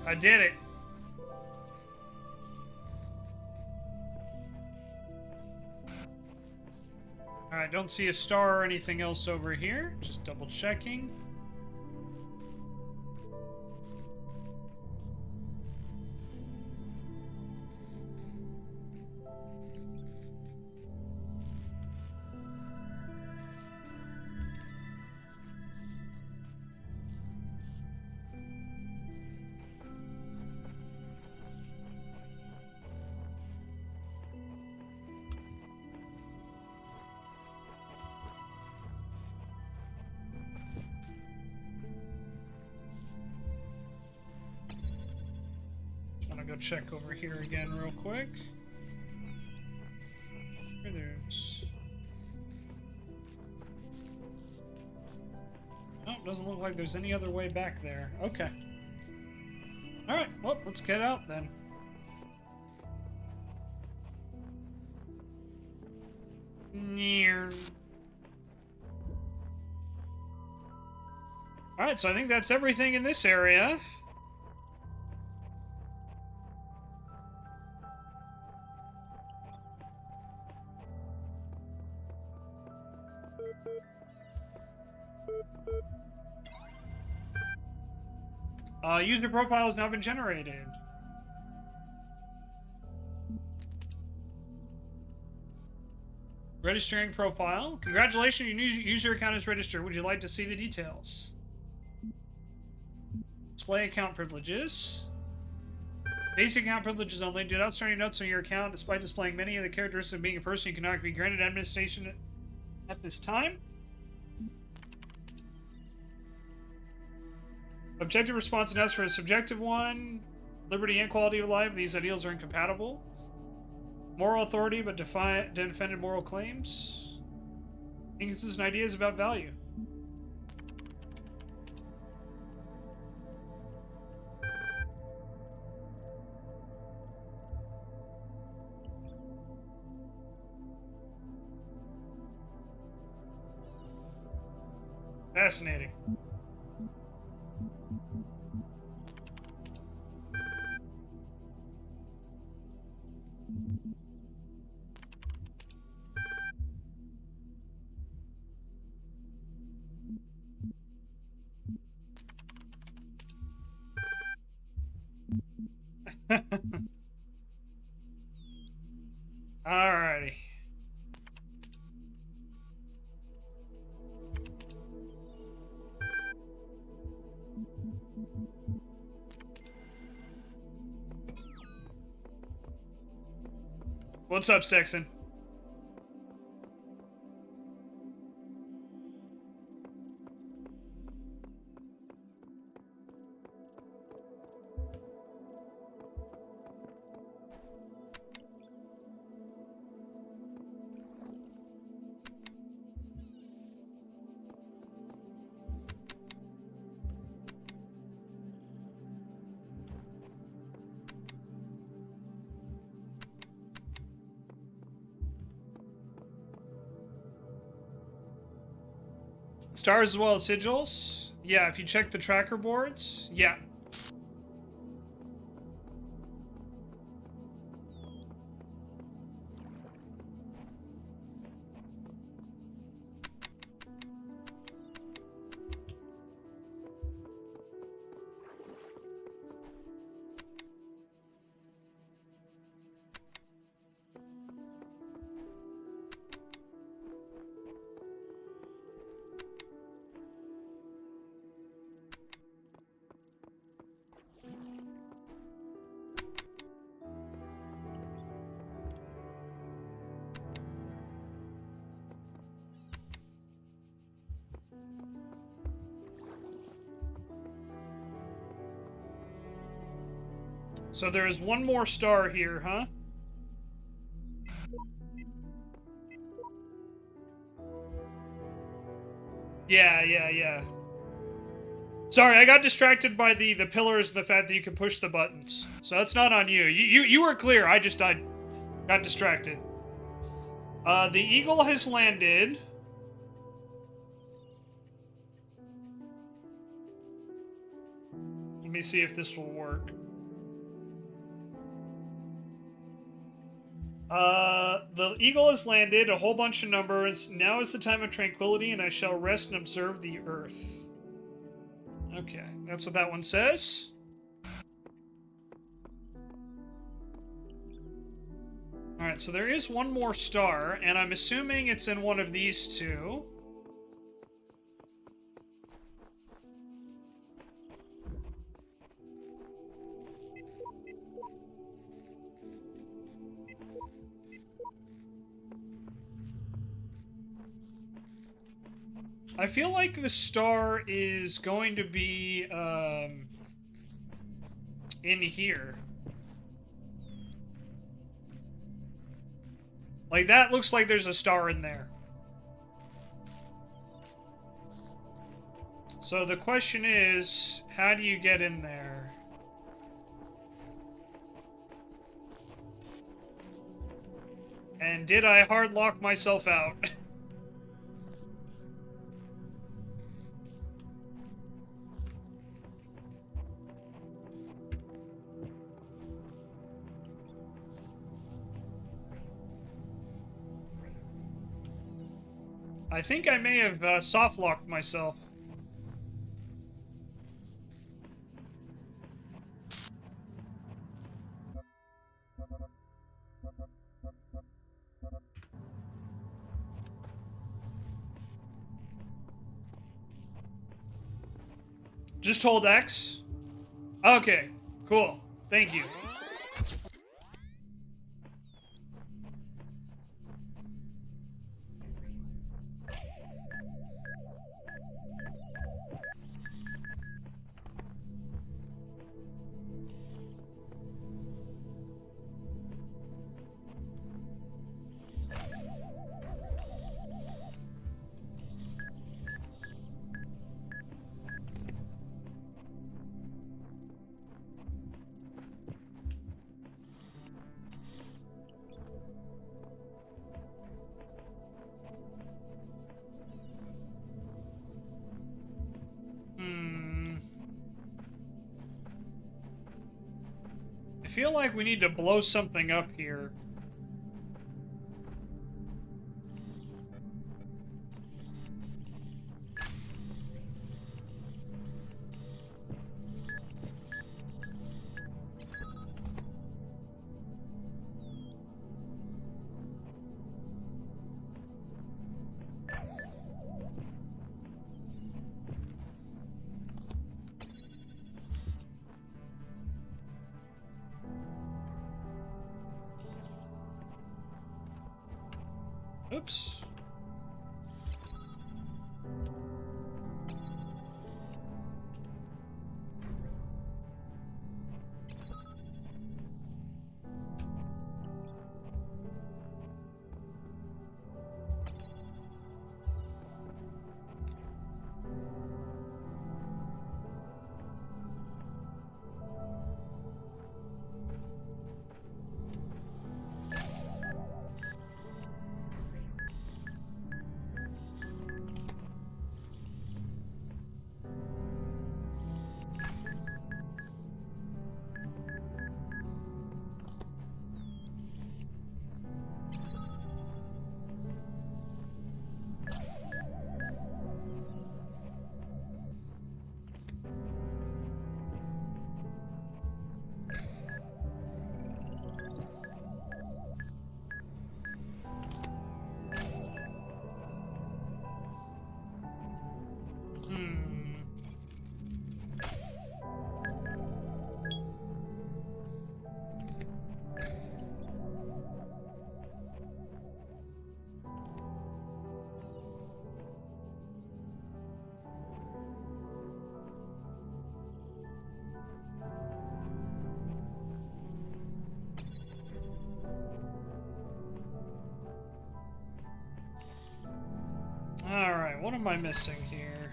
I did it. Alright, don't see a star or anything else over here. Just double checking. go check over here again real quick. There's... Oh, doesn't look like there's any other way back there. Okay. Alright, well, let's get out then. Alright, so I think that's everything in this area. User profile has now been generated. Registering profile. Congratulations, your new user account is registered. Would you like to see the details? Display account privileges. Basic account privileges only. Do not store any notes on your account. Despite displaying many of the characteristics of being a person, you cannot be granted administration at this time. Objective response announced for a subjective one. Liberty and quality of life. These ideals are incompatible. Moral authority, but defended moral claims. Inconsistent ideas about value. Fascinating. Alrighty. What's up, Sexton? Stars as well as sigils? Yeah, if you check the tracker boards. Yeah. So there is one more star here, huh? Yeah. Sorry, I got distracted by the pillars and the fact that you can push the buttons. So that's not on you. You were clear. I got distracted. The eagle has landed. Let me see if this will work. The eagle has landed, a whole bunch of numbers. Now is the time of tranquility, and I shall rest and observe the earth. Okay, that's what that one says. Alright, so there is one more star, and I'm assuming it's in one of these two. I feel like the star is going to be, in here. Like, that looks like there's a star in there. So the question is, how do you get in there? And did I hard lock myself out? I think I may have soft-locked myself. Just hold X? Okay, cool. Thank you. I feel like we need to blow something up here. Oops. Alright, what am I missing here?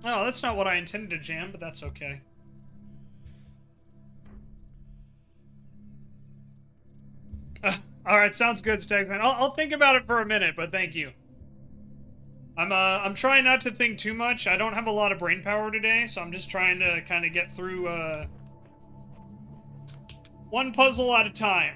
Oh, that's not what I intended to jam, but that's okay. Alright, sounds good, Stagsman. I'll think about it for a minute, but thank you. I'm trying not to think too much. I don't have a lot of brain power today, so I'm just trying to kind of get through, one puzzle at a time.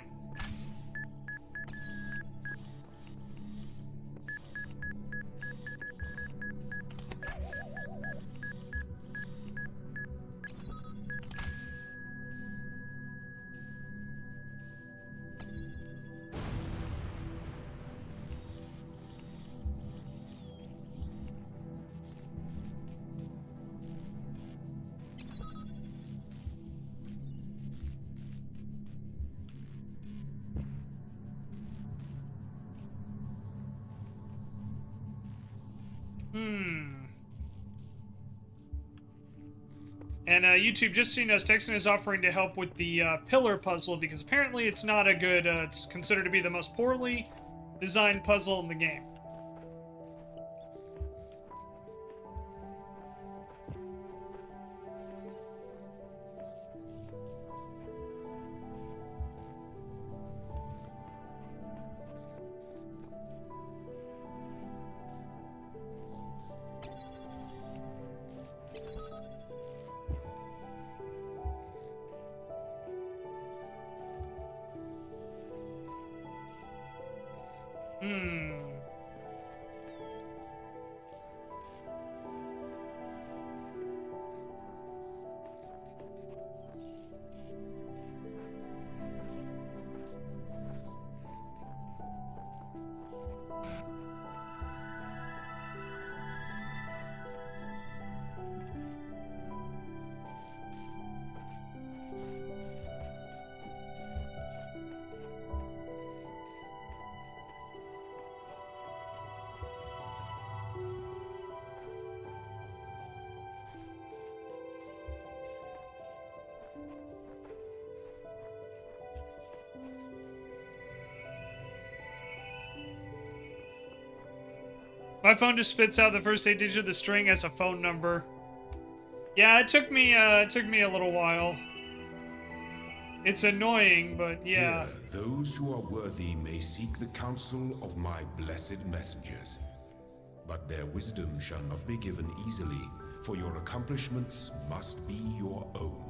And YouTube, just so you know, Texan is offering to help with the pillar puzzle because apparently it's not a good, it's considered to be the most poorly designed puzzle in the game. My phone just spits out the first 8 digits of the string as a phone number. Yeah, it took me a little while. It's annoying, but yeah. Here, those who are worthy may seek the counsel of my blessed messengers. But their wisdom shall not be given easily, for your accomplishments must be your own.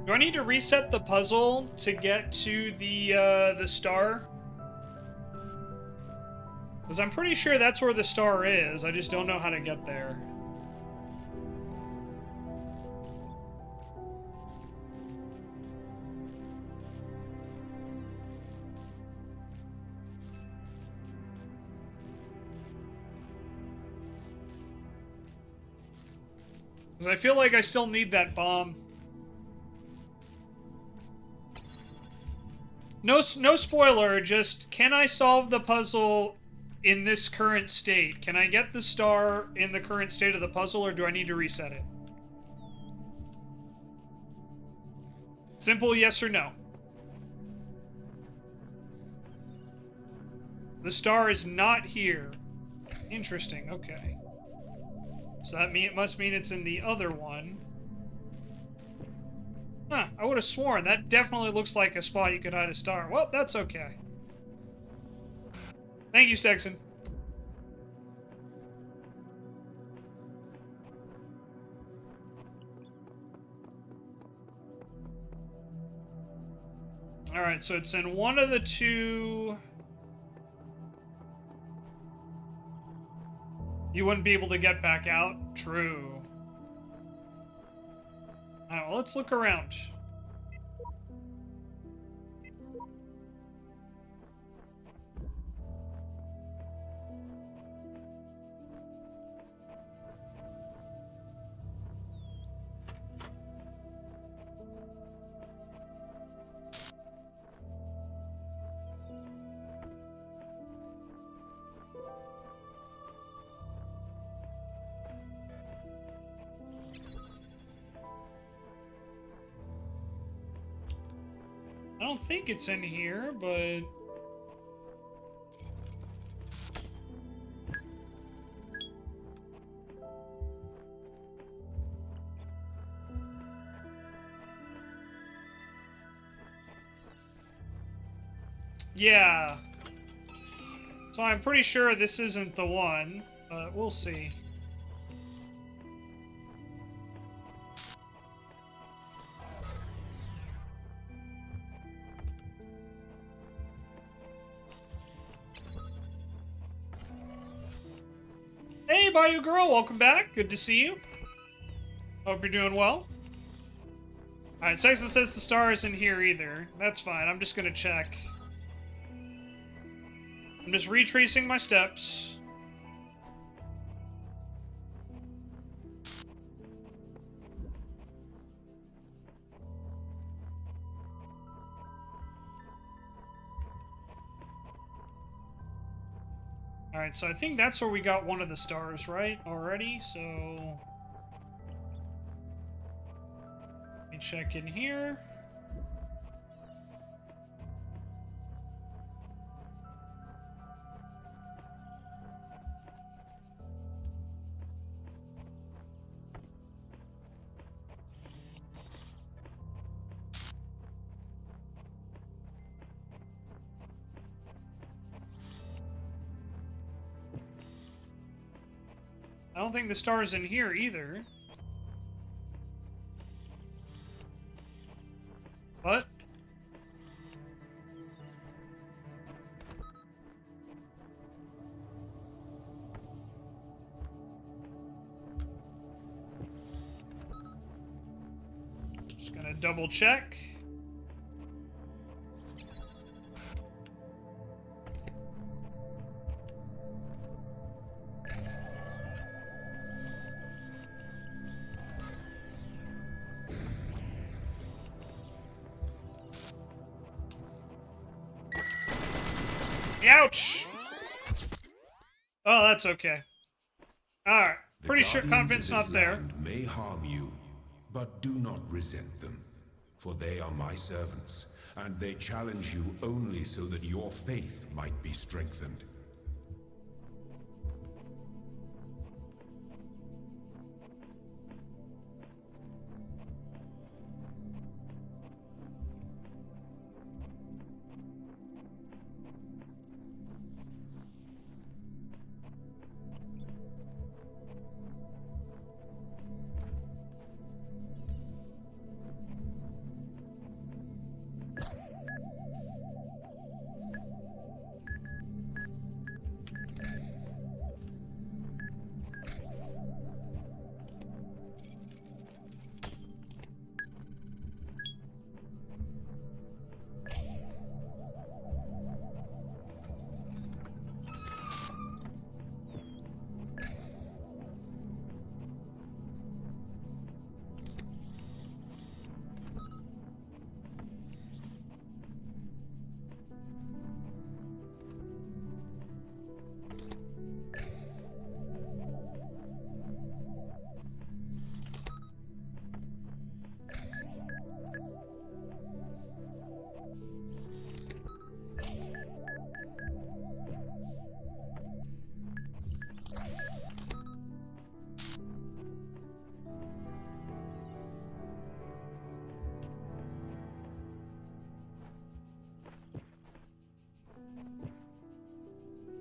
Do I need to reset the puzzle to get to the star? Because I'm pretty sure that's where the star is. I just don't know how to get there. Because I feel like I still need that bomb. No spoiler, just can I solve the puzzle in this current state? Can I get the star in the current state of the puzzle, or do I need to reset it? Simple yes or no. The star is not here. Interesting, okay. So that it must mean it's in the other one. Huh, I would have sworn. That definitely looks like a spot you could hide a star. Well, that's okay. Thank you, Stexon. Alright, so it's in one of the two... You wouldn't be able to get back out? True. Alright, well, let's look around. I don't think it's in here, but... Yeah. So I'm pretty sure this isn't the one, but we'll see. Hey, Bayou Girl, welcome back. Good to see you. Hope you're doing well. Alright, Sexton says the star isn't here either. That's fine, I'm just gonna check. I'm just retracing my steps. Alright, so I think that's where we got one of the stars, right? Already, so... Let me check in here. I don't think the star's in here either. What? Just gonna double check. Ouch! Oh, that's okay. Alright. Pretty sure confidence not there. Land may harm you, but do not resent them. For they are my servants, and they challenge you only so that your faith might be strengthened.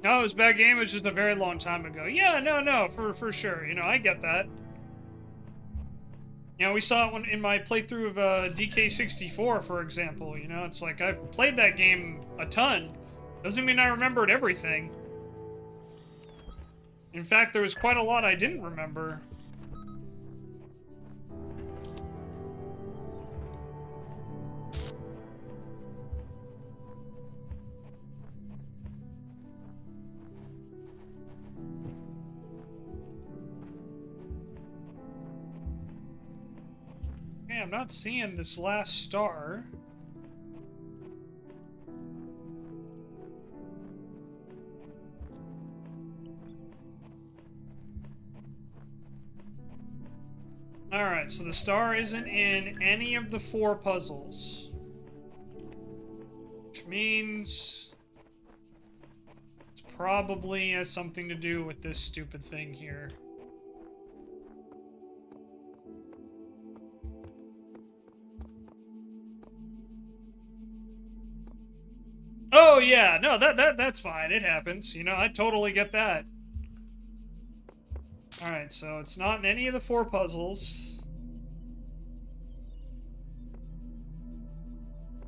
No, it was a bad game. It was just a very long time ago. Yeah, no, for sure. You know, I get that. You know, we saw it in my playthrough of DK64, for example. You know, it's like I've played that game a ton. Doesn't mean I remembered everything. In fact, there was quite a lot I didn't remember. I'm not seeing this last star. Alright, so the star isn't in any of the 4 puzzles. Which means it's probably has something to do with this stupid thing here. Oh yeah, no, that's fine. It happens. You know, I totally get that. All right, so it's not in any of the 4 puzzles.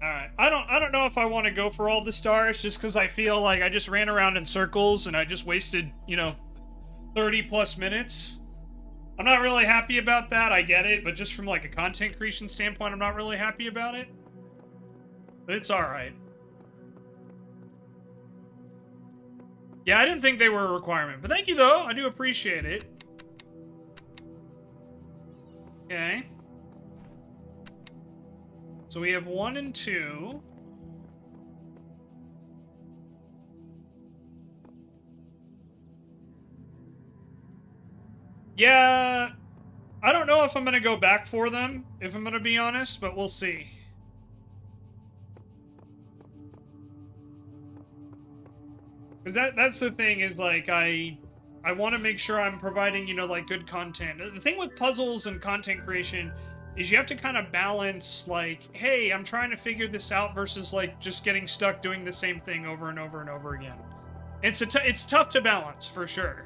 All right, I don't know if I want to go for all the stars just because I feel like I just ran around in circles and I just wasted, you know, 30 plus minutes. I'm not really happy about that. I get it, but just from like a content creation standpoint, I'm not really happy about it. But it's all right. Yeah, I didn't think they were a requirement, but thank you, though. I do appreciate it. Okay. So we have 1 and 2. Yeah, I don't know if I'm going to go back for them, if I'm going to be honest, but we'll see. Because that's the thing, is, like, I want to make sure I'm providing, you know, like, good content. The thing with puzzles and content creation is you have to kind of balance, like, hey, I'm trying to figure this out versus, like, just getting stuck doing the same thing over and over and over again. It's tough to balance, for sure.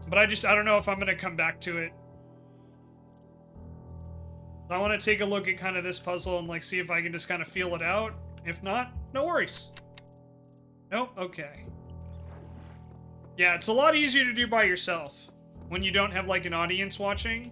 But I don't know if I'm going to come back to it. I want to take a look at kind of this puzzle and, like, see if I can just kind of feel it out. If not, no worries. Nope, okay. Yeah, it's a lot easier to do by yourself when you don't have, like, an audience watching.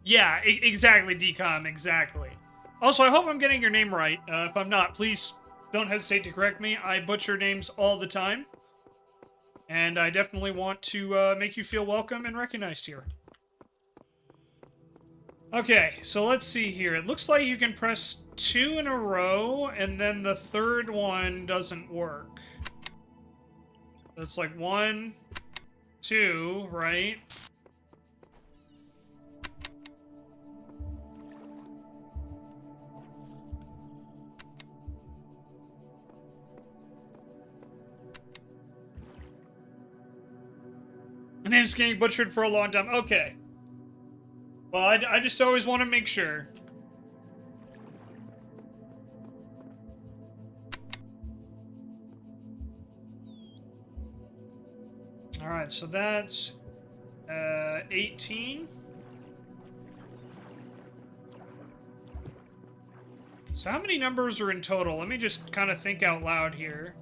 Yeah, exactly, DCOM, exactly. Also, I hope I'm getting your name right. If I'm not, please don't hesitate to correct me. I butcher names all the time. And I definitely want to make you feel welcome and recognized here. Okay, so let's see here. It looks like you can press 2 in a row, and then the third one doesn't work. So it's like 1, 2, right? My name's getting butchered for a long time. Okay. Well, I just always want to make sure. Alright, so that's 18. So how many numbers are in total? Let me just kind of think out loud here.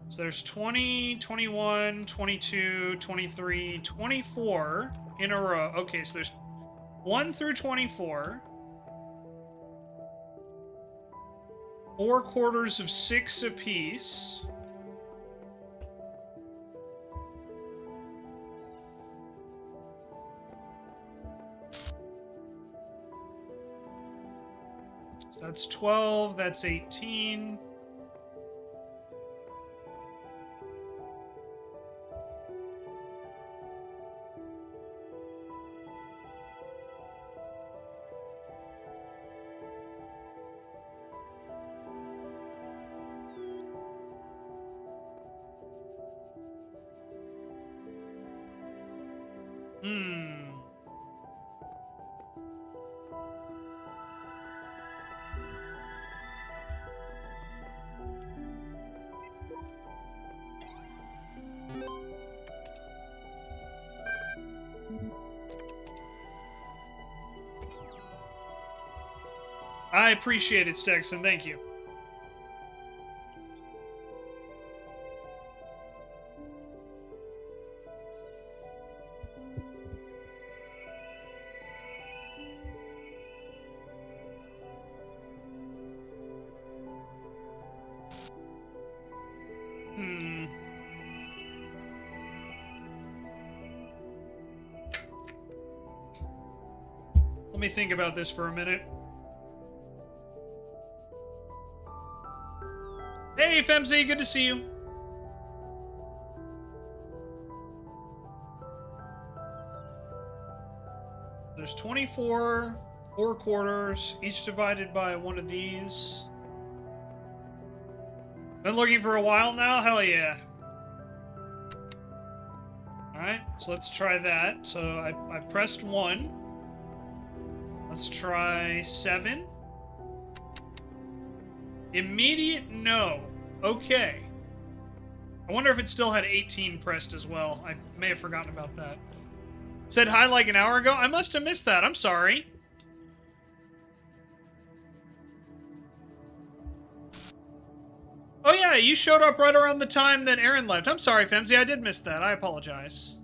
So there's 20, 21, 22, 23, 24 in a row. Okay, so there's 1 through 24. 4 quarters of 6 apiece. So that's 12, that's 18. I appreciate it, Stexon. Thank you. Let me think about this for a minute. Hey, Femzy, good to see you. There's 24, 4 quarters, each divided by one of these. Been looking for a while now? Hell yeah. Alright, so let's try that. So I pressed 1. Let's try 7. Immediate no. Okay. I wonder if it still had 18 pressed as well. I may have forgotten about that. Said hi like an hour ago? I must have missed that. I'm sorry. Oh yeah, you showed up right around the time that Aaron left. I'm sorry, Femzy, I did miss that. I apologize.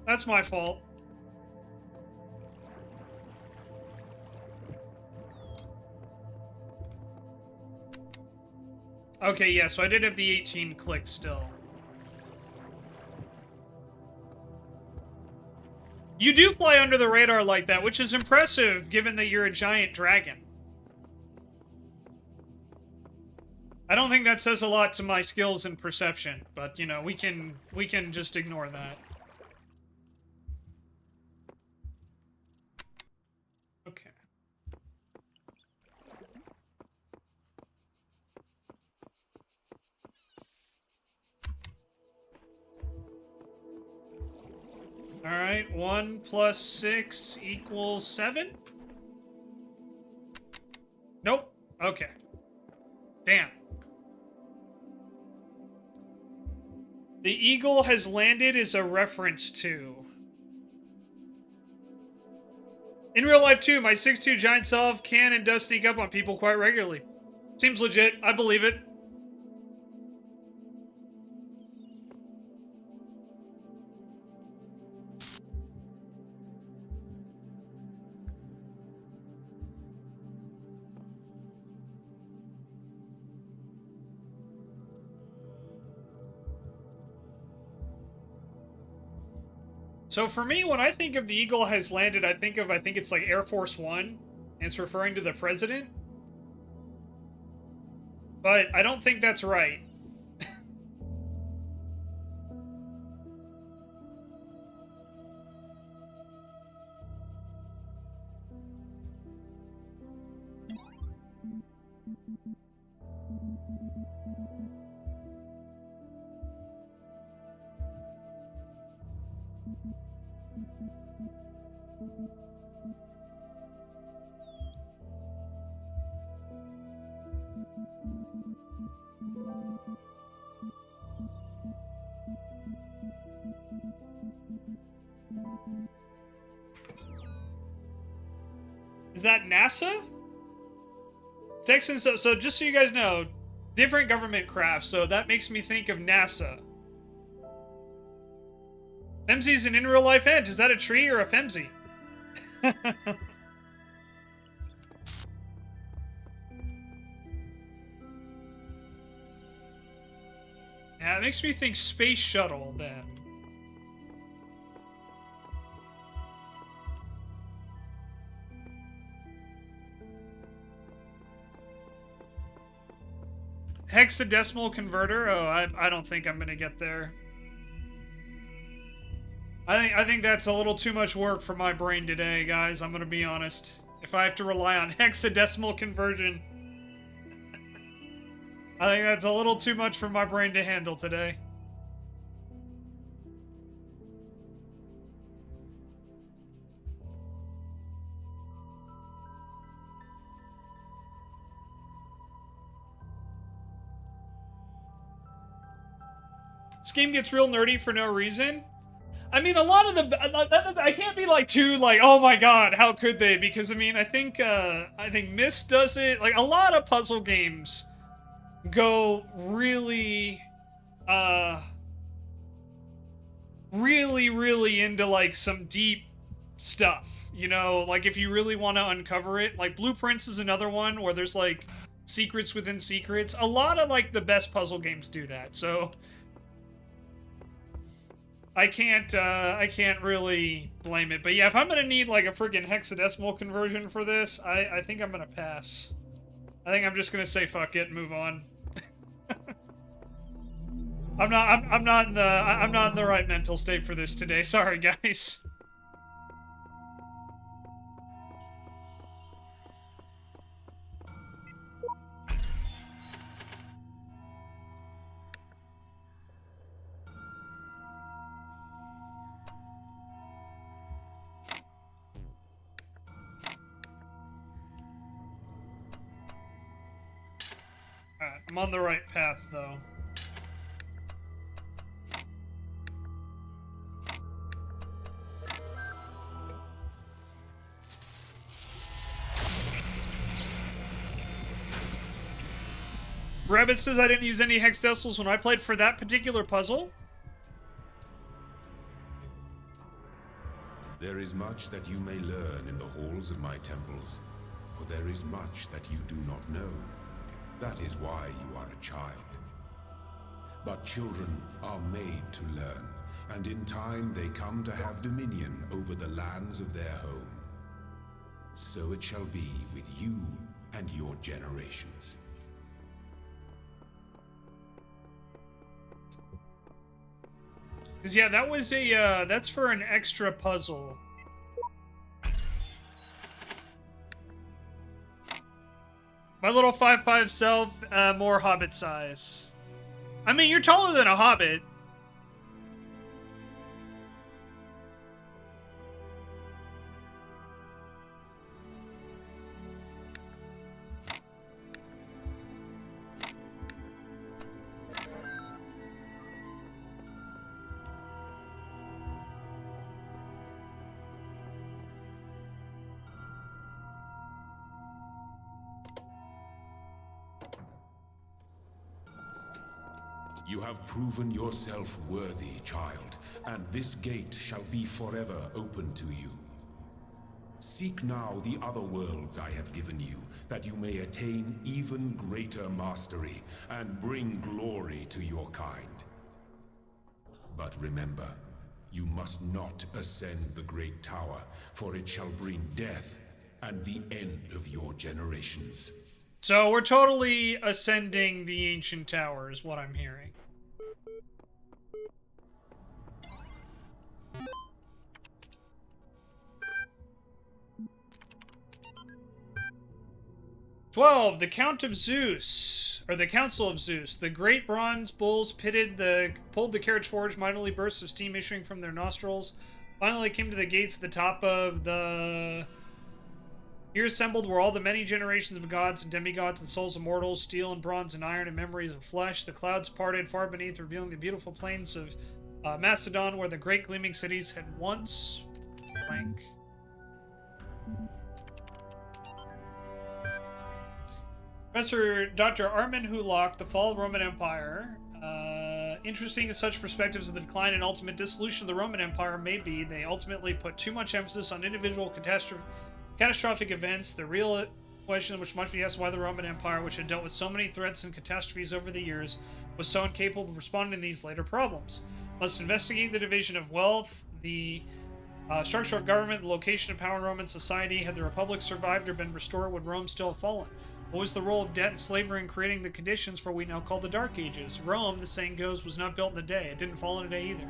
That's my fault. Okay, yeah, so I did have the 18 click still. You do fly under the radar like that, which is impressive given that you're a giant dragon. I don't think that says a lot to my skills and perception, but, you know, we can just ignore that. Okay. Alright, 1 plus 6 equals 7? Nope. Okay. Damn. The eagle has landed is a reference to... In real life, too, my 6'2" giant self can and does sneak up on people quite regularly. Seems legit. I believe it. So for me, when I think of the eagle has landed, I think it's like Air Force One, and it's referring to the president. But I don't think that's right. Is that NASA? Texans, so just so you guys know, different government crafts, so that makes me think of NASA. Femzy's an in real life hedge. Is that a tree or a Femzy? Yeah, it makes me think space shuttle then. Hexadecimal converter? Oh, I don't think I'm gonna get there. I think that's a little too much work for my brain today, guys. I'm gonna be honest. If I have to rely on hexadecimal conversion, I think that's a little too much for my brain to handle today. This game gets real nerdy for no reason. I mean, a lot of the... I can't be, like, too, like, oh my god, how could they? Because, I mean, I think Myst does it. Like, a lot of puzzle games go really, really into, like, some deep stuff. You know, like, if you really want to uncover it. Like, Blueprints is another one where there's, like, secrets within secrets. A lot of, like, the best puzzle games do that, so... I can't really blame it. But yeah, if I'm gonna need like a friggin' hexadecimal conversion for this, I think I'm gonna pass. I think I'm just gonna say fuck it and move on. I'm not in the right mental state for this today. Sorry, guys. Alright, I'm on the right path, though. Rabbit says I didn't use any hexadecimals when I played for that particular puzzle. There is much that you may learn in the halls of my temples, for there is much that you do not know. That is why you are a child. But children are made to learn, and in time they come to have dominion over the lands of their home. So it shall be with you and your generations. Because, yeah, that was a, that's for an extra puzzle. My little 5'5" self, more hobbit size. I mean, you're taller than a hobbit. You have proven yourself worthy, child, and this gate shall be forever open to you. Seek now the other worlds I have given you, that you may attain even greater mastery and bring glory to your kind. But remember, you must not ascend the great tower, for it shall bring death and the end of your generations. So we're totally ascending the ancient tower, is what I'm hearing. "12. The Count of Zeus, or the Council of Zeus. The great bronze bulls pulled the carriage forward, mightily bursts of steam issuing from their nostrils. Finally came to the gates at the top of the... Here assembled were all the many generations of gods and demigods and souls of mortals, steel and bronze and iron and memories of flesh. The clouds parted far beneath, revealing the beautiful plains of Macedon, where the great gleaming cities had once... blank. Professor Dr. Armin Hulock, The Fall of the Roman Empire. Interesting as such perspectives of the decline and ultimate dissolution of the Roman Empire may be, they ultimately put too much emphasis on individual catastrophic events. The real question which must be asked, why the Roman Empire, which had dealt with so many threats and catastrophes over the years, was so incapable of responding to these later problems. Must investigate the division of wealth, the structure of government, the location of power in Roman society. Had the Republic survived or been restored, would Rome still have fallen? What was the role of debt and slavery in creating the conditions for what we now call the Dark Ages? Rome, the saying goes, was not built in a day. It didn't fall in a day either.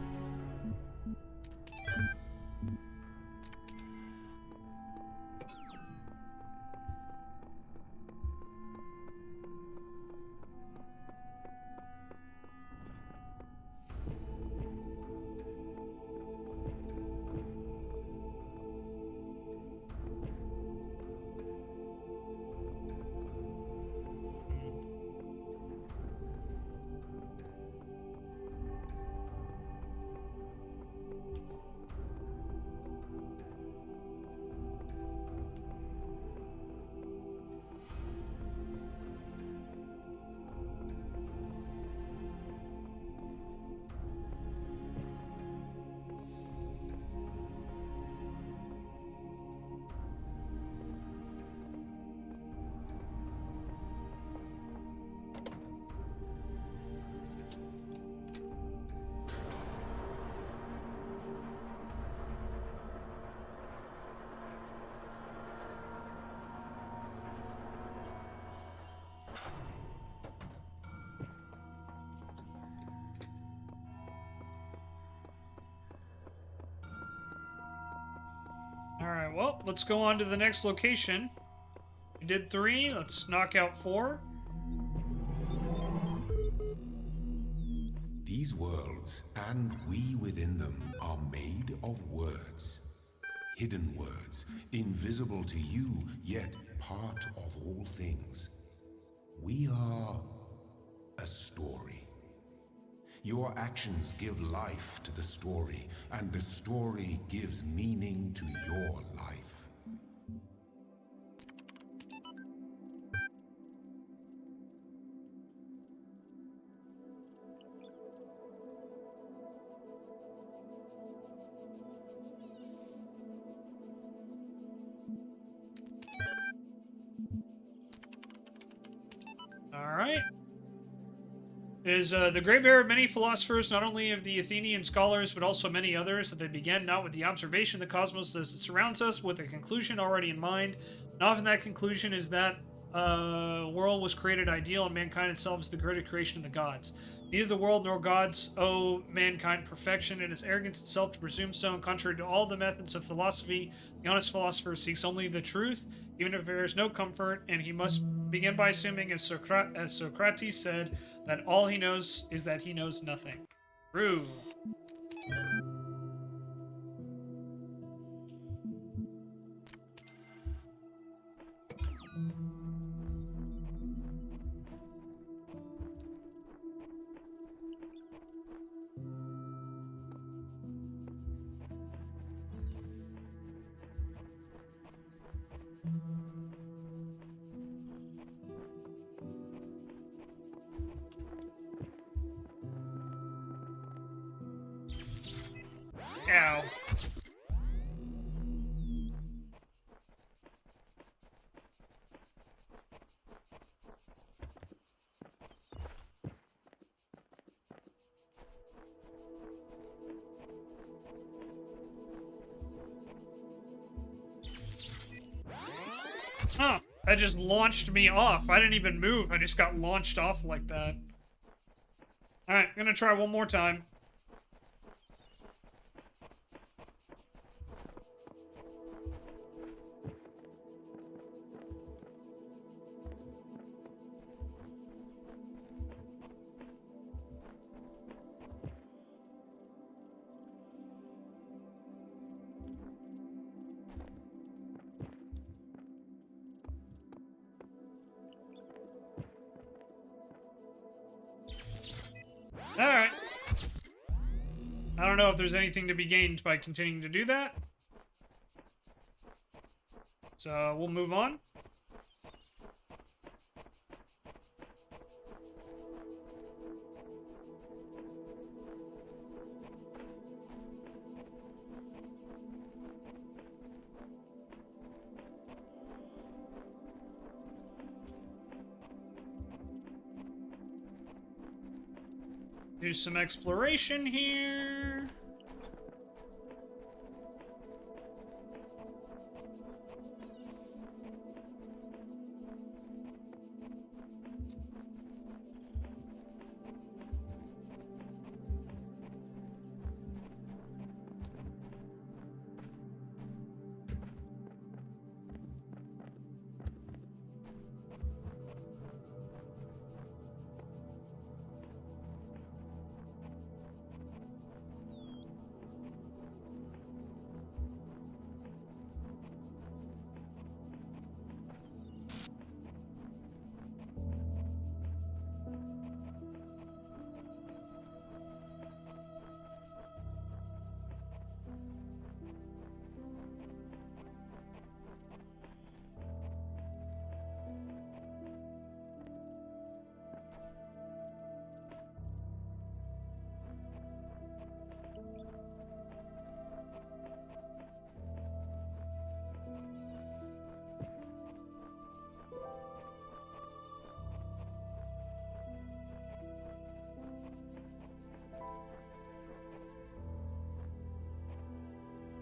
Alright, well, let's go on to the next location. We did 3, let's knock out 4. These worlds, and we within them, are made of words. Hidden words, invisible to you, yet part of all things. We are a story. Your actions give life to the story, and the story gives meaning to your life. Alright. Is the great bear of many philosophers, not only of the Athenian scholars, but also many others, that they began not with the observation of the cosmos as it surrounds us, with a conclusion already in mind. And often that conclusion is that world was created ideal, and mankind itself is the greater creation of the gods. Neither the world nor gods owe mankind perfection. It is arrogance itself to presume so, and contrary to all the methods of philosophy, the honest philosopher seeks only the truth, even if there is no comfort, and he must begin by assuming, as Socrates said, that all he knows is that he knows nothing. True. Ow. Huh. That just launched me off. I didn't even move. I just got launched off like that. Alright, I'm gonna try one more time. Alright. I don't know if there's anything to be gained by continuing to do that. So we'll move on. Do some exploration here.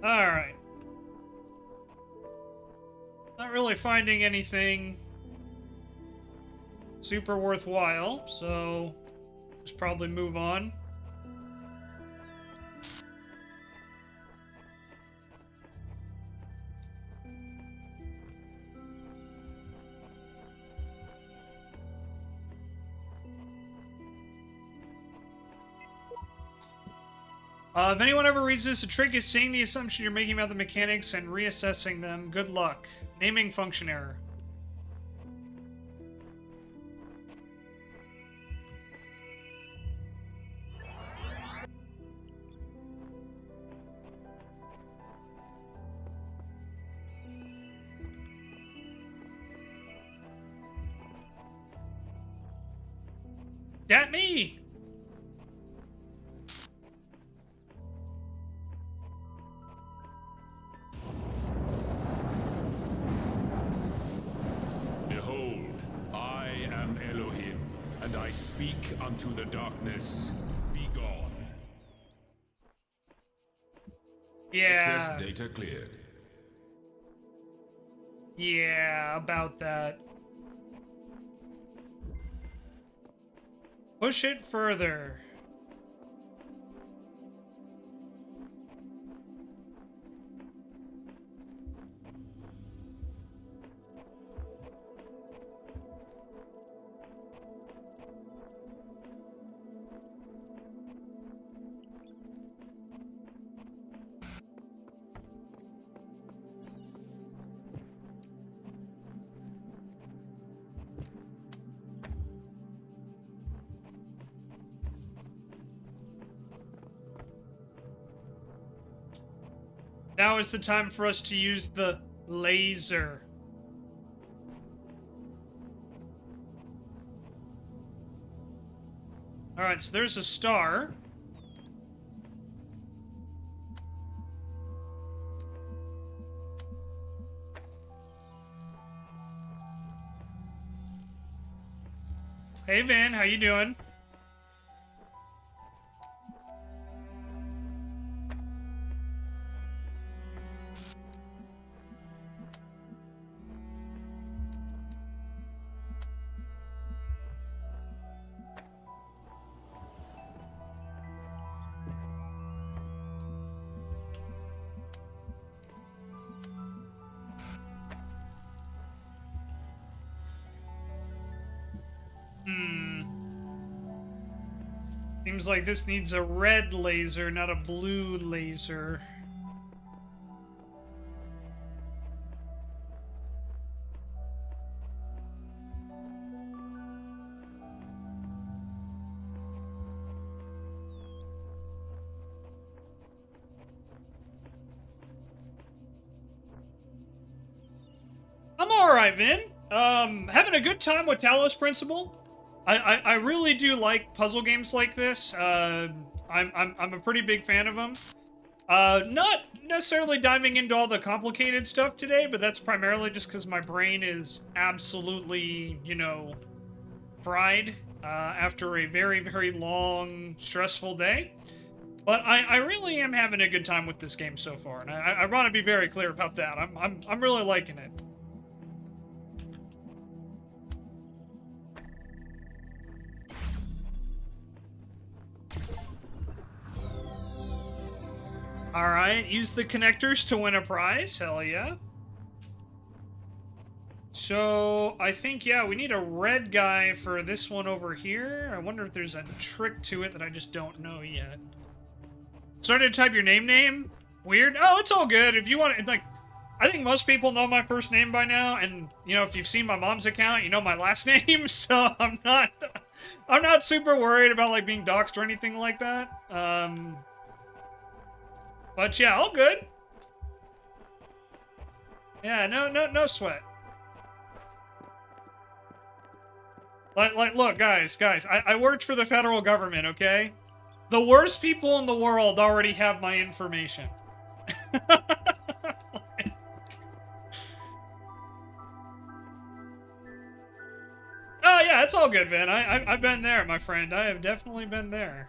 Alright. Not really finding anything super worthwhile, so just probably move on. If anyone ever reads this, a trick is seeing the assumption you're making about the mechanics and reassessing them. Good luck. Naming function error. That me! Behold, I am Elohim, And I speak unto the darkness, be gone. Yeah. Access data cleared. Yeah, about that. Push it further. Now is the time for us to use the laser. Alright, so there's a star. Hey Vin, how you doing? Seems like this needs a red laser, not a blue laser. I'm alright, Vin. Having a good time with Talos Principle. I really do like puzzle games like this. I'm a pretty big fan of them. Not necessarily diving into all the complicated stuff today, but that's primarily just because my brain is absolutely, you know, fried after a very, very long, stressful day. But I really am having a good time with this game so far, and I want to be very clear about that. I'm really liking it. Alright, use the connectors to win a prize. Hell yeah. So, I think, yeah, we need a red guy for this one over here. I wonder if there's a trick to it that I just don't know yet. Started to type your name? Weird. Oh, it's all good. If you want to, like, I think most people know my first name by now, and, you know, if you've seen my mom's account, you know my last name, so I'm not super worried about, like, being doxxed or anything like that. But yeah, all good. Yeah, no sweat. Look, guys, I worked for the federal government, okay? The worst people in the world already have my information. Oh yeah, it's all good, Vin. I've been there, my friend. I have definitely been there.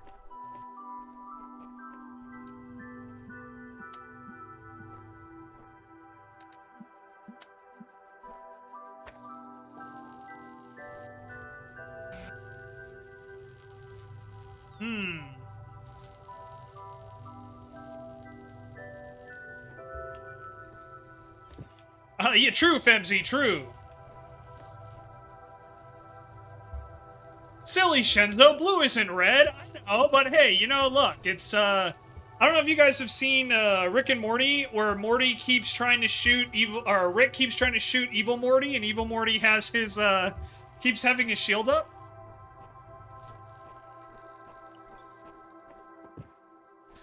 Yeah, true, Femzy, true. Silly Shenzo, blue isn't red. I know, but hey, you know, look, it's, I don't know if you guys have seen, Rick and Morty, where Morty keeps trying to shoot or Rick keeps trying to shoot Evil Morty, and Evil Morty has his, keeps having his shield up.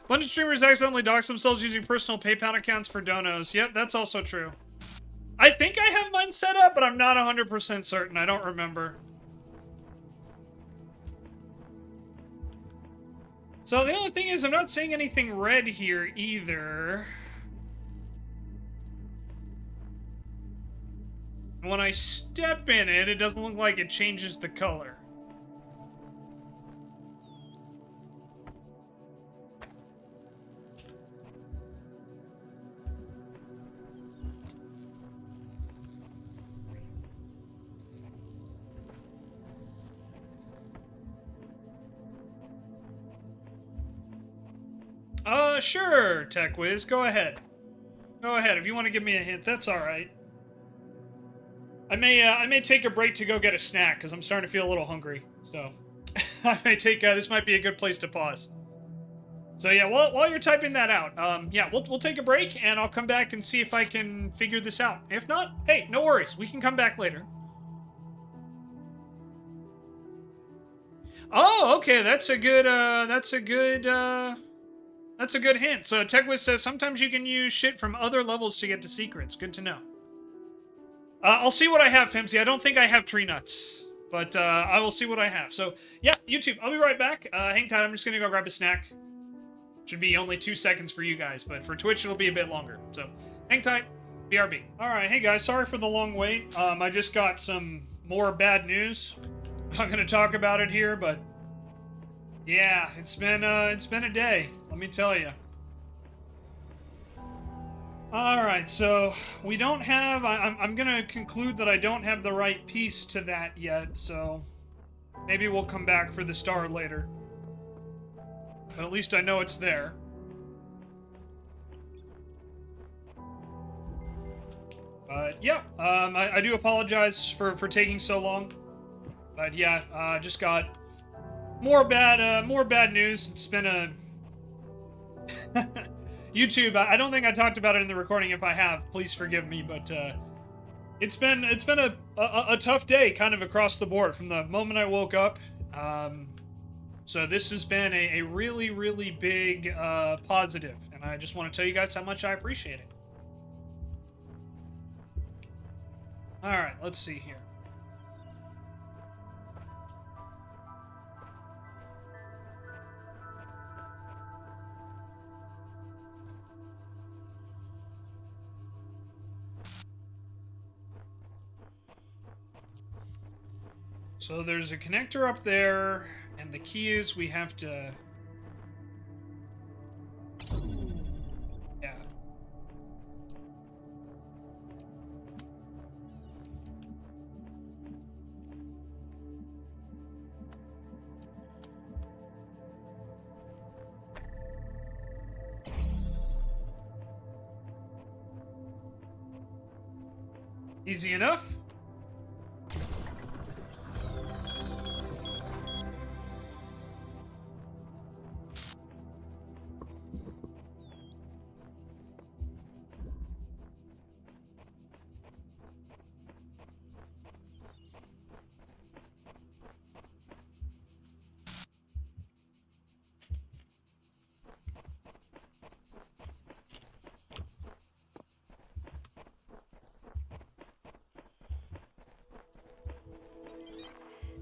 Bunch of streamers accidentally dox themselves using personal PayPal accounts for donos. Yep, that's also true. I think I have mine set up, but I'm not 100% certain. I don't remember. So the only thing is, I'm not seeing anything red here either. When I step in it, it doesn't look like it changes the color. Sure, Tech Wiz, go ahead. Go ahead, if you want to give me a hint, that's alright. I may take a break to go get a snack, because I'm starting to feel a little hungry, so... I may take, this might be a good place to pause. So yeah, while you're typing that out, yeah, we'll take a break, and I'll come back and see if I can figure this out. If not, hey, no worries, we can come back later. Oh, okay, that's a good hint. So TechWiz says sometimes you can use shit from other levels to get to secrets. Good to know. I'll see what I have, Fimsy. I don't think I have tree nuts, but I will see what I have. So yeah, YouTube, I'll be right back. Hang tight, I'm just gonna go grab a snack. Should be only 2 seconds for you guys, but for Twitch it'll be a bit longer. So hang tight. BRB. Alright, hey guys, sorry for the long wait. I just got some more bad news. I'm gonna talk about it here, but yeah, it's been a day, let me tell you. Alright, so we don't have... I'm gonna conclude that I don't have the right piece to that yet, so maybe we'll come back for the star later. But at least I know it's there. But yeah, I do apologize for taking so long. But yeah, just got more bad news. It's been a... YouTube, I don't think I talked about it in the recording. If I have, please forgive me, but it's been a tough day kind of across the board from the moment I woke up. So this has been a really, really big positive, and I just want to tell you guys how much I appreciate it. Alright, let's see here. So there's a connector up there, and the key is we have to... Yeah. Easy enough.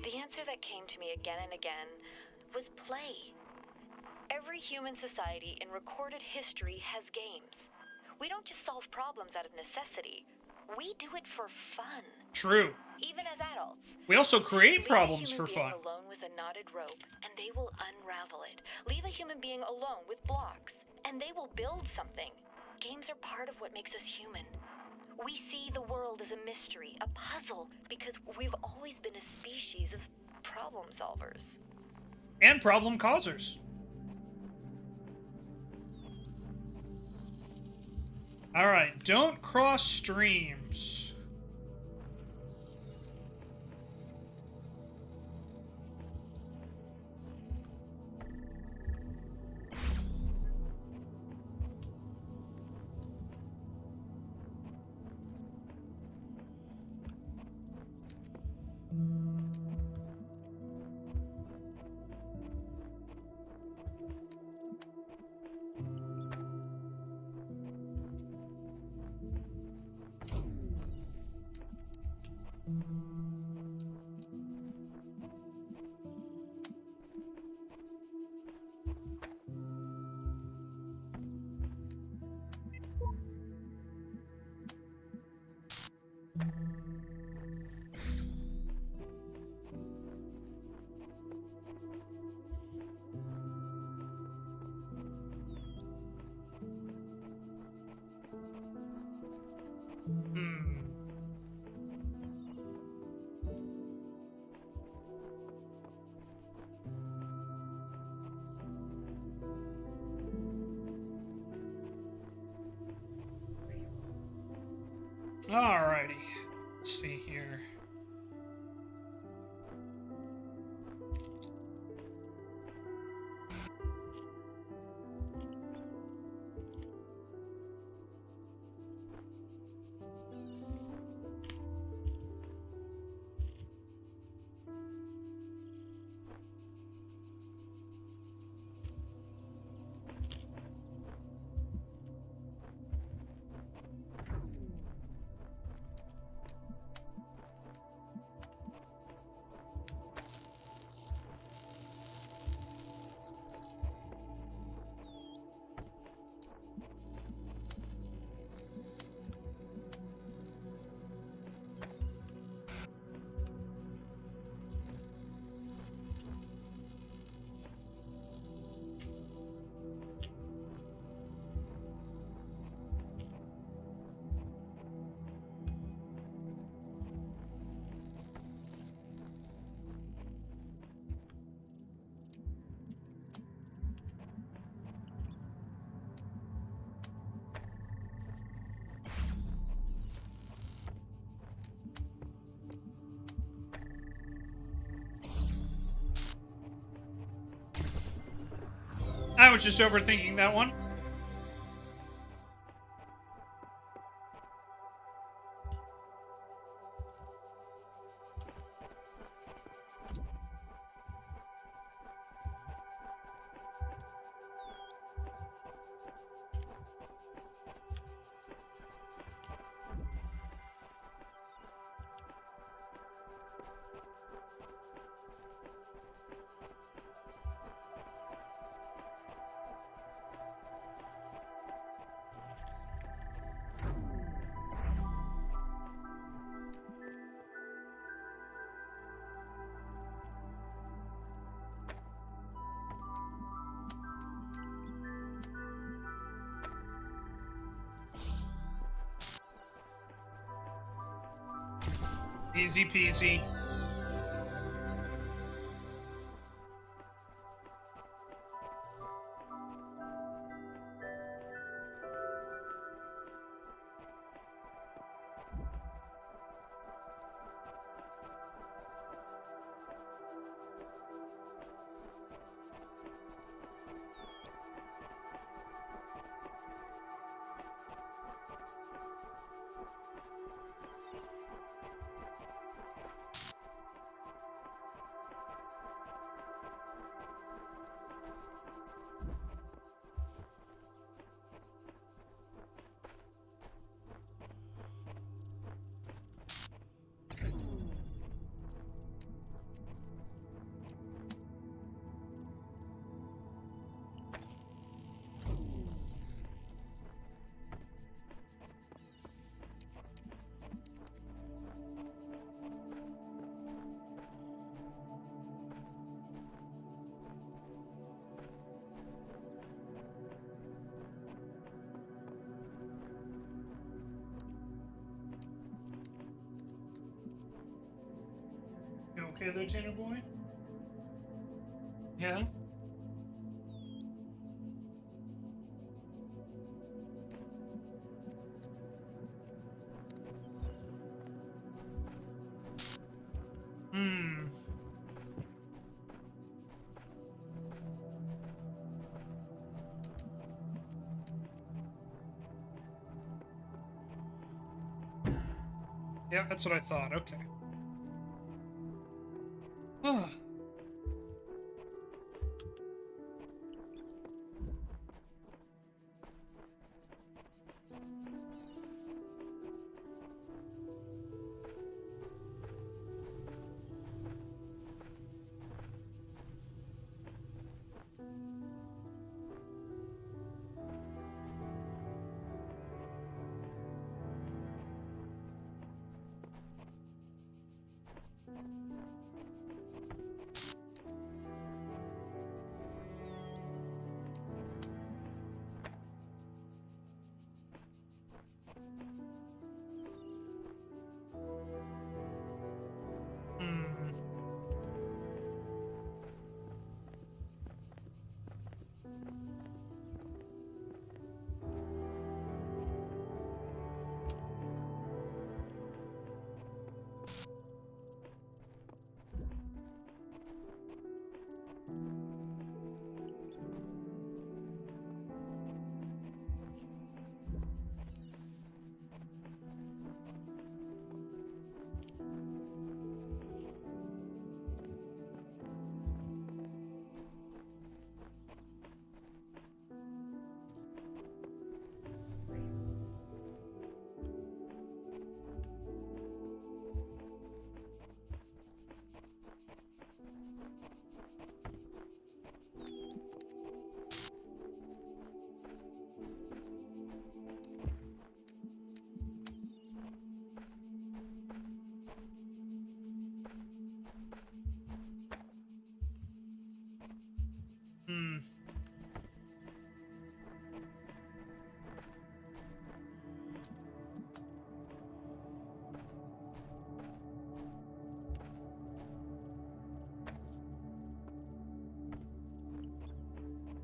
The answer that came to me again and again was play. Every human society in recorded history has games. We don't just solve problems out of necessity. We do it for fun. True. Even as adults. We also create Leave problems a for human fun. being alone with a knotted rope, and they will unravel it. Leave a human being alone with blocks, and they will build something. Games are part of what makes us human. We see the world as a mystery, a puzzle, because we've always been a species of problem solvers. And problem causers. Alright, don't cross streams. Alrighty. Let's see here. I was just overthinking that one. Easy peasy. You okay there, Tanner boy? Yeah? Hmm. Yeah, that's what I thought. Okay.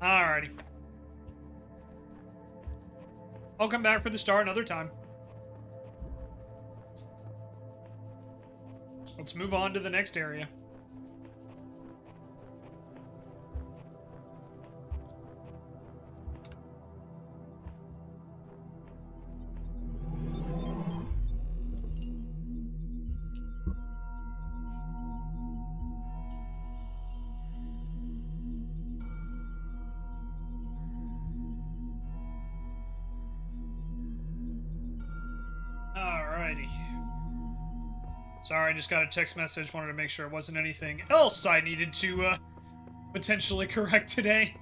Alrighty. I'll come back for the star another time. Let's move on to the next area. Alrighty. Sorry, I just got a text message. Wanted to make sure it wasn't anything else I needed to potentially correct today.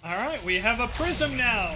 Alright, we have a prism now.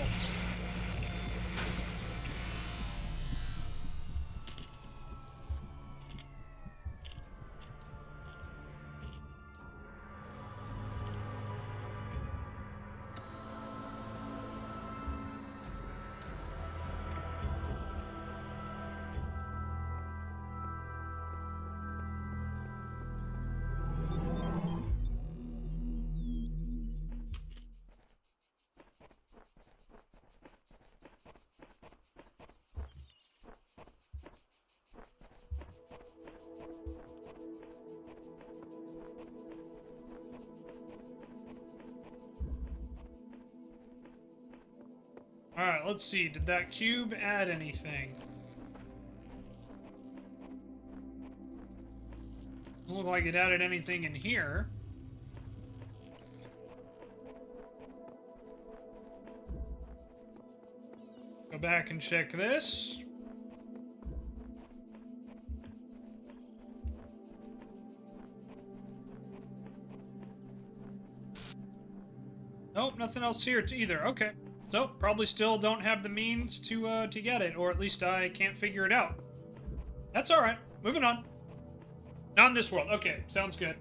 Alright, let's see. Did that cube add anything? Doesn't look like it added anything in here. Go back and check this. Nope, nothing else here either. Okay. So, probably still don't have the means to get it, or at least I can't figure it out. That's alright. Moving on. Not in this world. Okay, sounds good.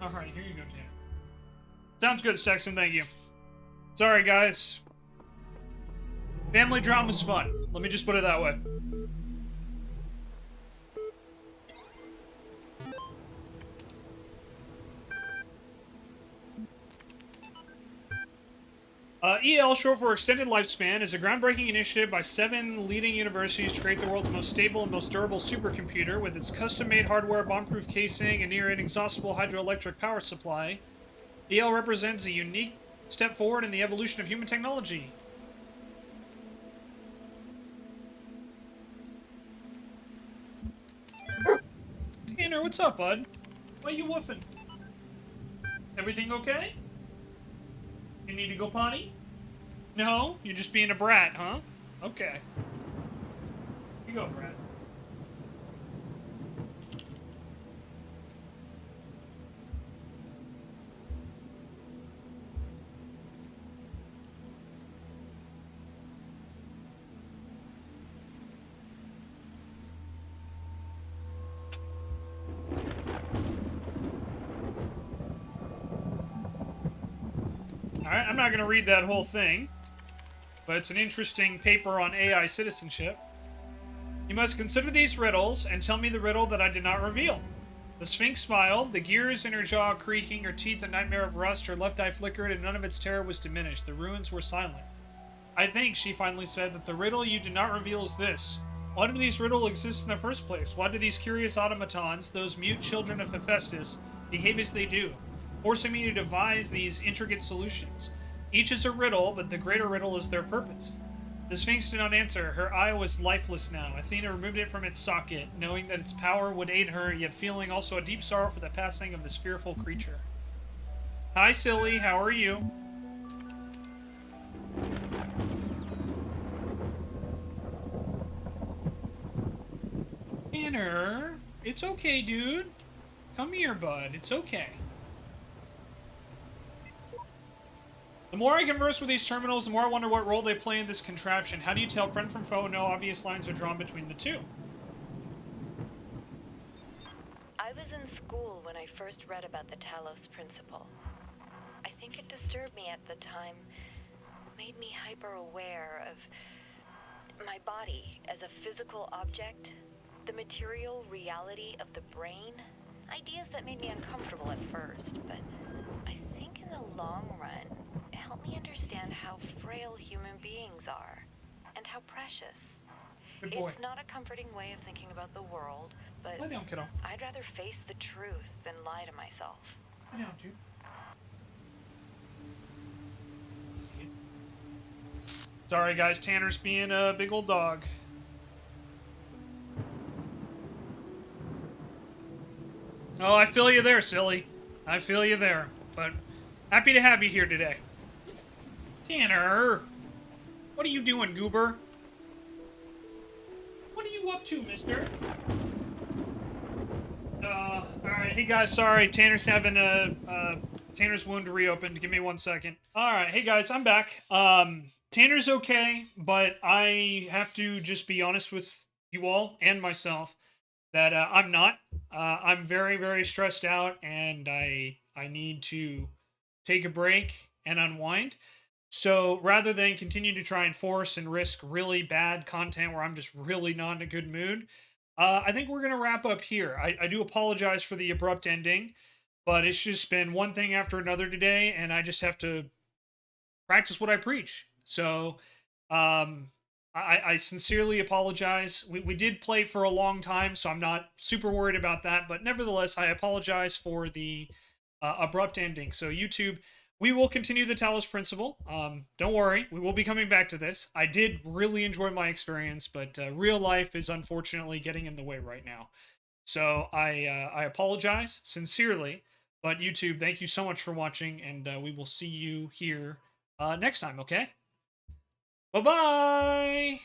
Alright, here you go, Jan. Sounds good, Stexon, thank you. Sorry, guys. Family drama's fun. Let me just put it that way. EL, short for Extended Lifespan, is a groundbreaking initiative by 7 leading universities to create the world's most stable and most durable supercomputer with its custom-made hardware, bomb-proof casing, and near-inexhaustible hydroelectric power supply. EL represents a unique step forward in the evolution of human technology. Tanner, what's up, bud? Why you woofing? Everything okay? You need to go potty? No? You're just being a brat, huh? Okay. You go, brat. Alright, I'm not going to read that whole thing. but it's an interesting paper on AI citizenship. You must consider these riddles and tell me the riddle that I did not reveal. The Sphinx smiled, the gears in her jaw creaking, her teeth a nightmare of rust, her left eye flickered, and none of its terror was diminished. The ruins were silent. I think, she finally said, that the riddle you did not reveal is this. Why do these riddles exist in the first place? Why do these curious automatons, those mute children of Hephaestus, behave as they do, forcing me to devise these intricate solutions? Each is a riddle, but the greater riddle is their purpose. The Sphinx did not answer. Her eye was lifeless now. Athena removed it from its socket, knowing that its power would aid her, yet feeling also a deep sorrow for the passing of this fearful creature. Hi, silly. How are you? Tanner, it's okay, dude. Come here, bud. It's okay. The more I converse with these terminals, the more I wonder what role they play in this contraption. How do you tell friend from foe? No obvious lines are drawn between the two. I was in school when I first read about the Talos Principle. I think it disturbed me at the time, made me hyper-aware of my body as a physical object, the material reality of the brain, ideas that made me uncomfortable at first, but I think in the long run, it helped me understand how frail human beings are, and how precious. Good boy. It's not a comforting way of thinking about the world, but Lie down, kiddo. I'd rather face the truth than lie to myself. Lie down, dude. Sorry, guys. Tanner's being a big old dog. Oh, I feel you there, silly. I feel you there. But happy to have you here today. Tanner! What are you doing, goober? What are you up to, mister? Alright. Hey, guys. Sorry. Tanner's having Tanner's wound reopened. Give me 1 second. Alright. Hey, guys. I'm back. Tanner's okay, but I have to just be honest with you all and myself that I'm not. I'm very, very stressed out, and I need to take a break and unwind. So rather than continue to try and force and risk really bad content where I'm just really not in a good mood, I think we're going to wrap up here. I do apologize for the abrupt ending, but it's just been one thing after another today, and I just have to practice what I preach. So I sincerely apologize. We did play for a long time, so I'm not super worried about that. But nevertheless, I apologize for the abrupt ending. So YouTube, we will continue the Talos Principle. Don't worry, we will be coming back to this. I did really enjoy my experience, but real life is unfortunately getting in the way right now. So I apologize sincerely. But YouTube, thank you so much for watching, and we will see you here next time, okay? Bye-bye!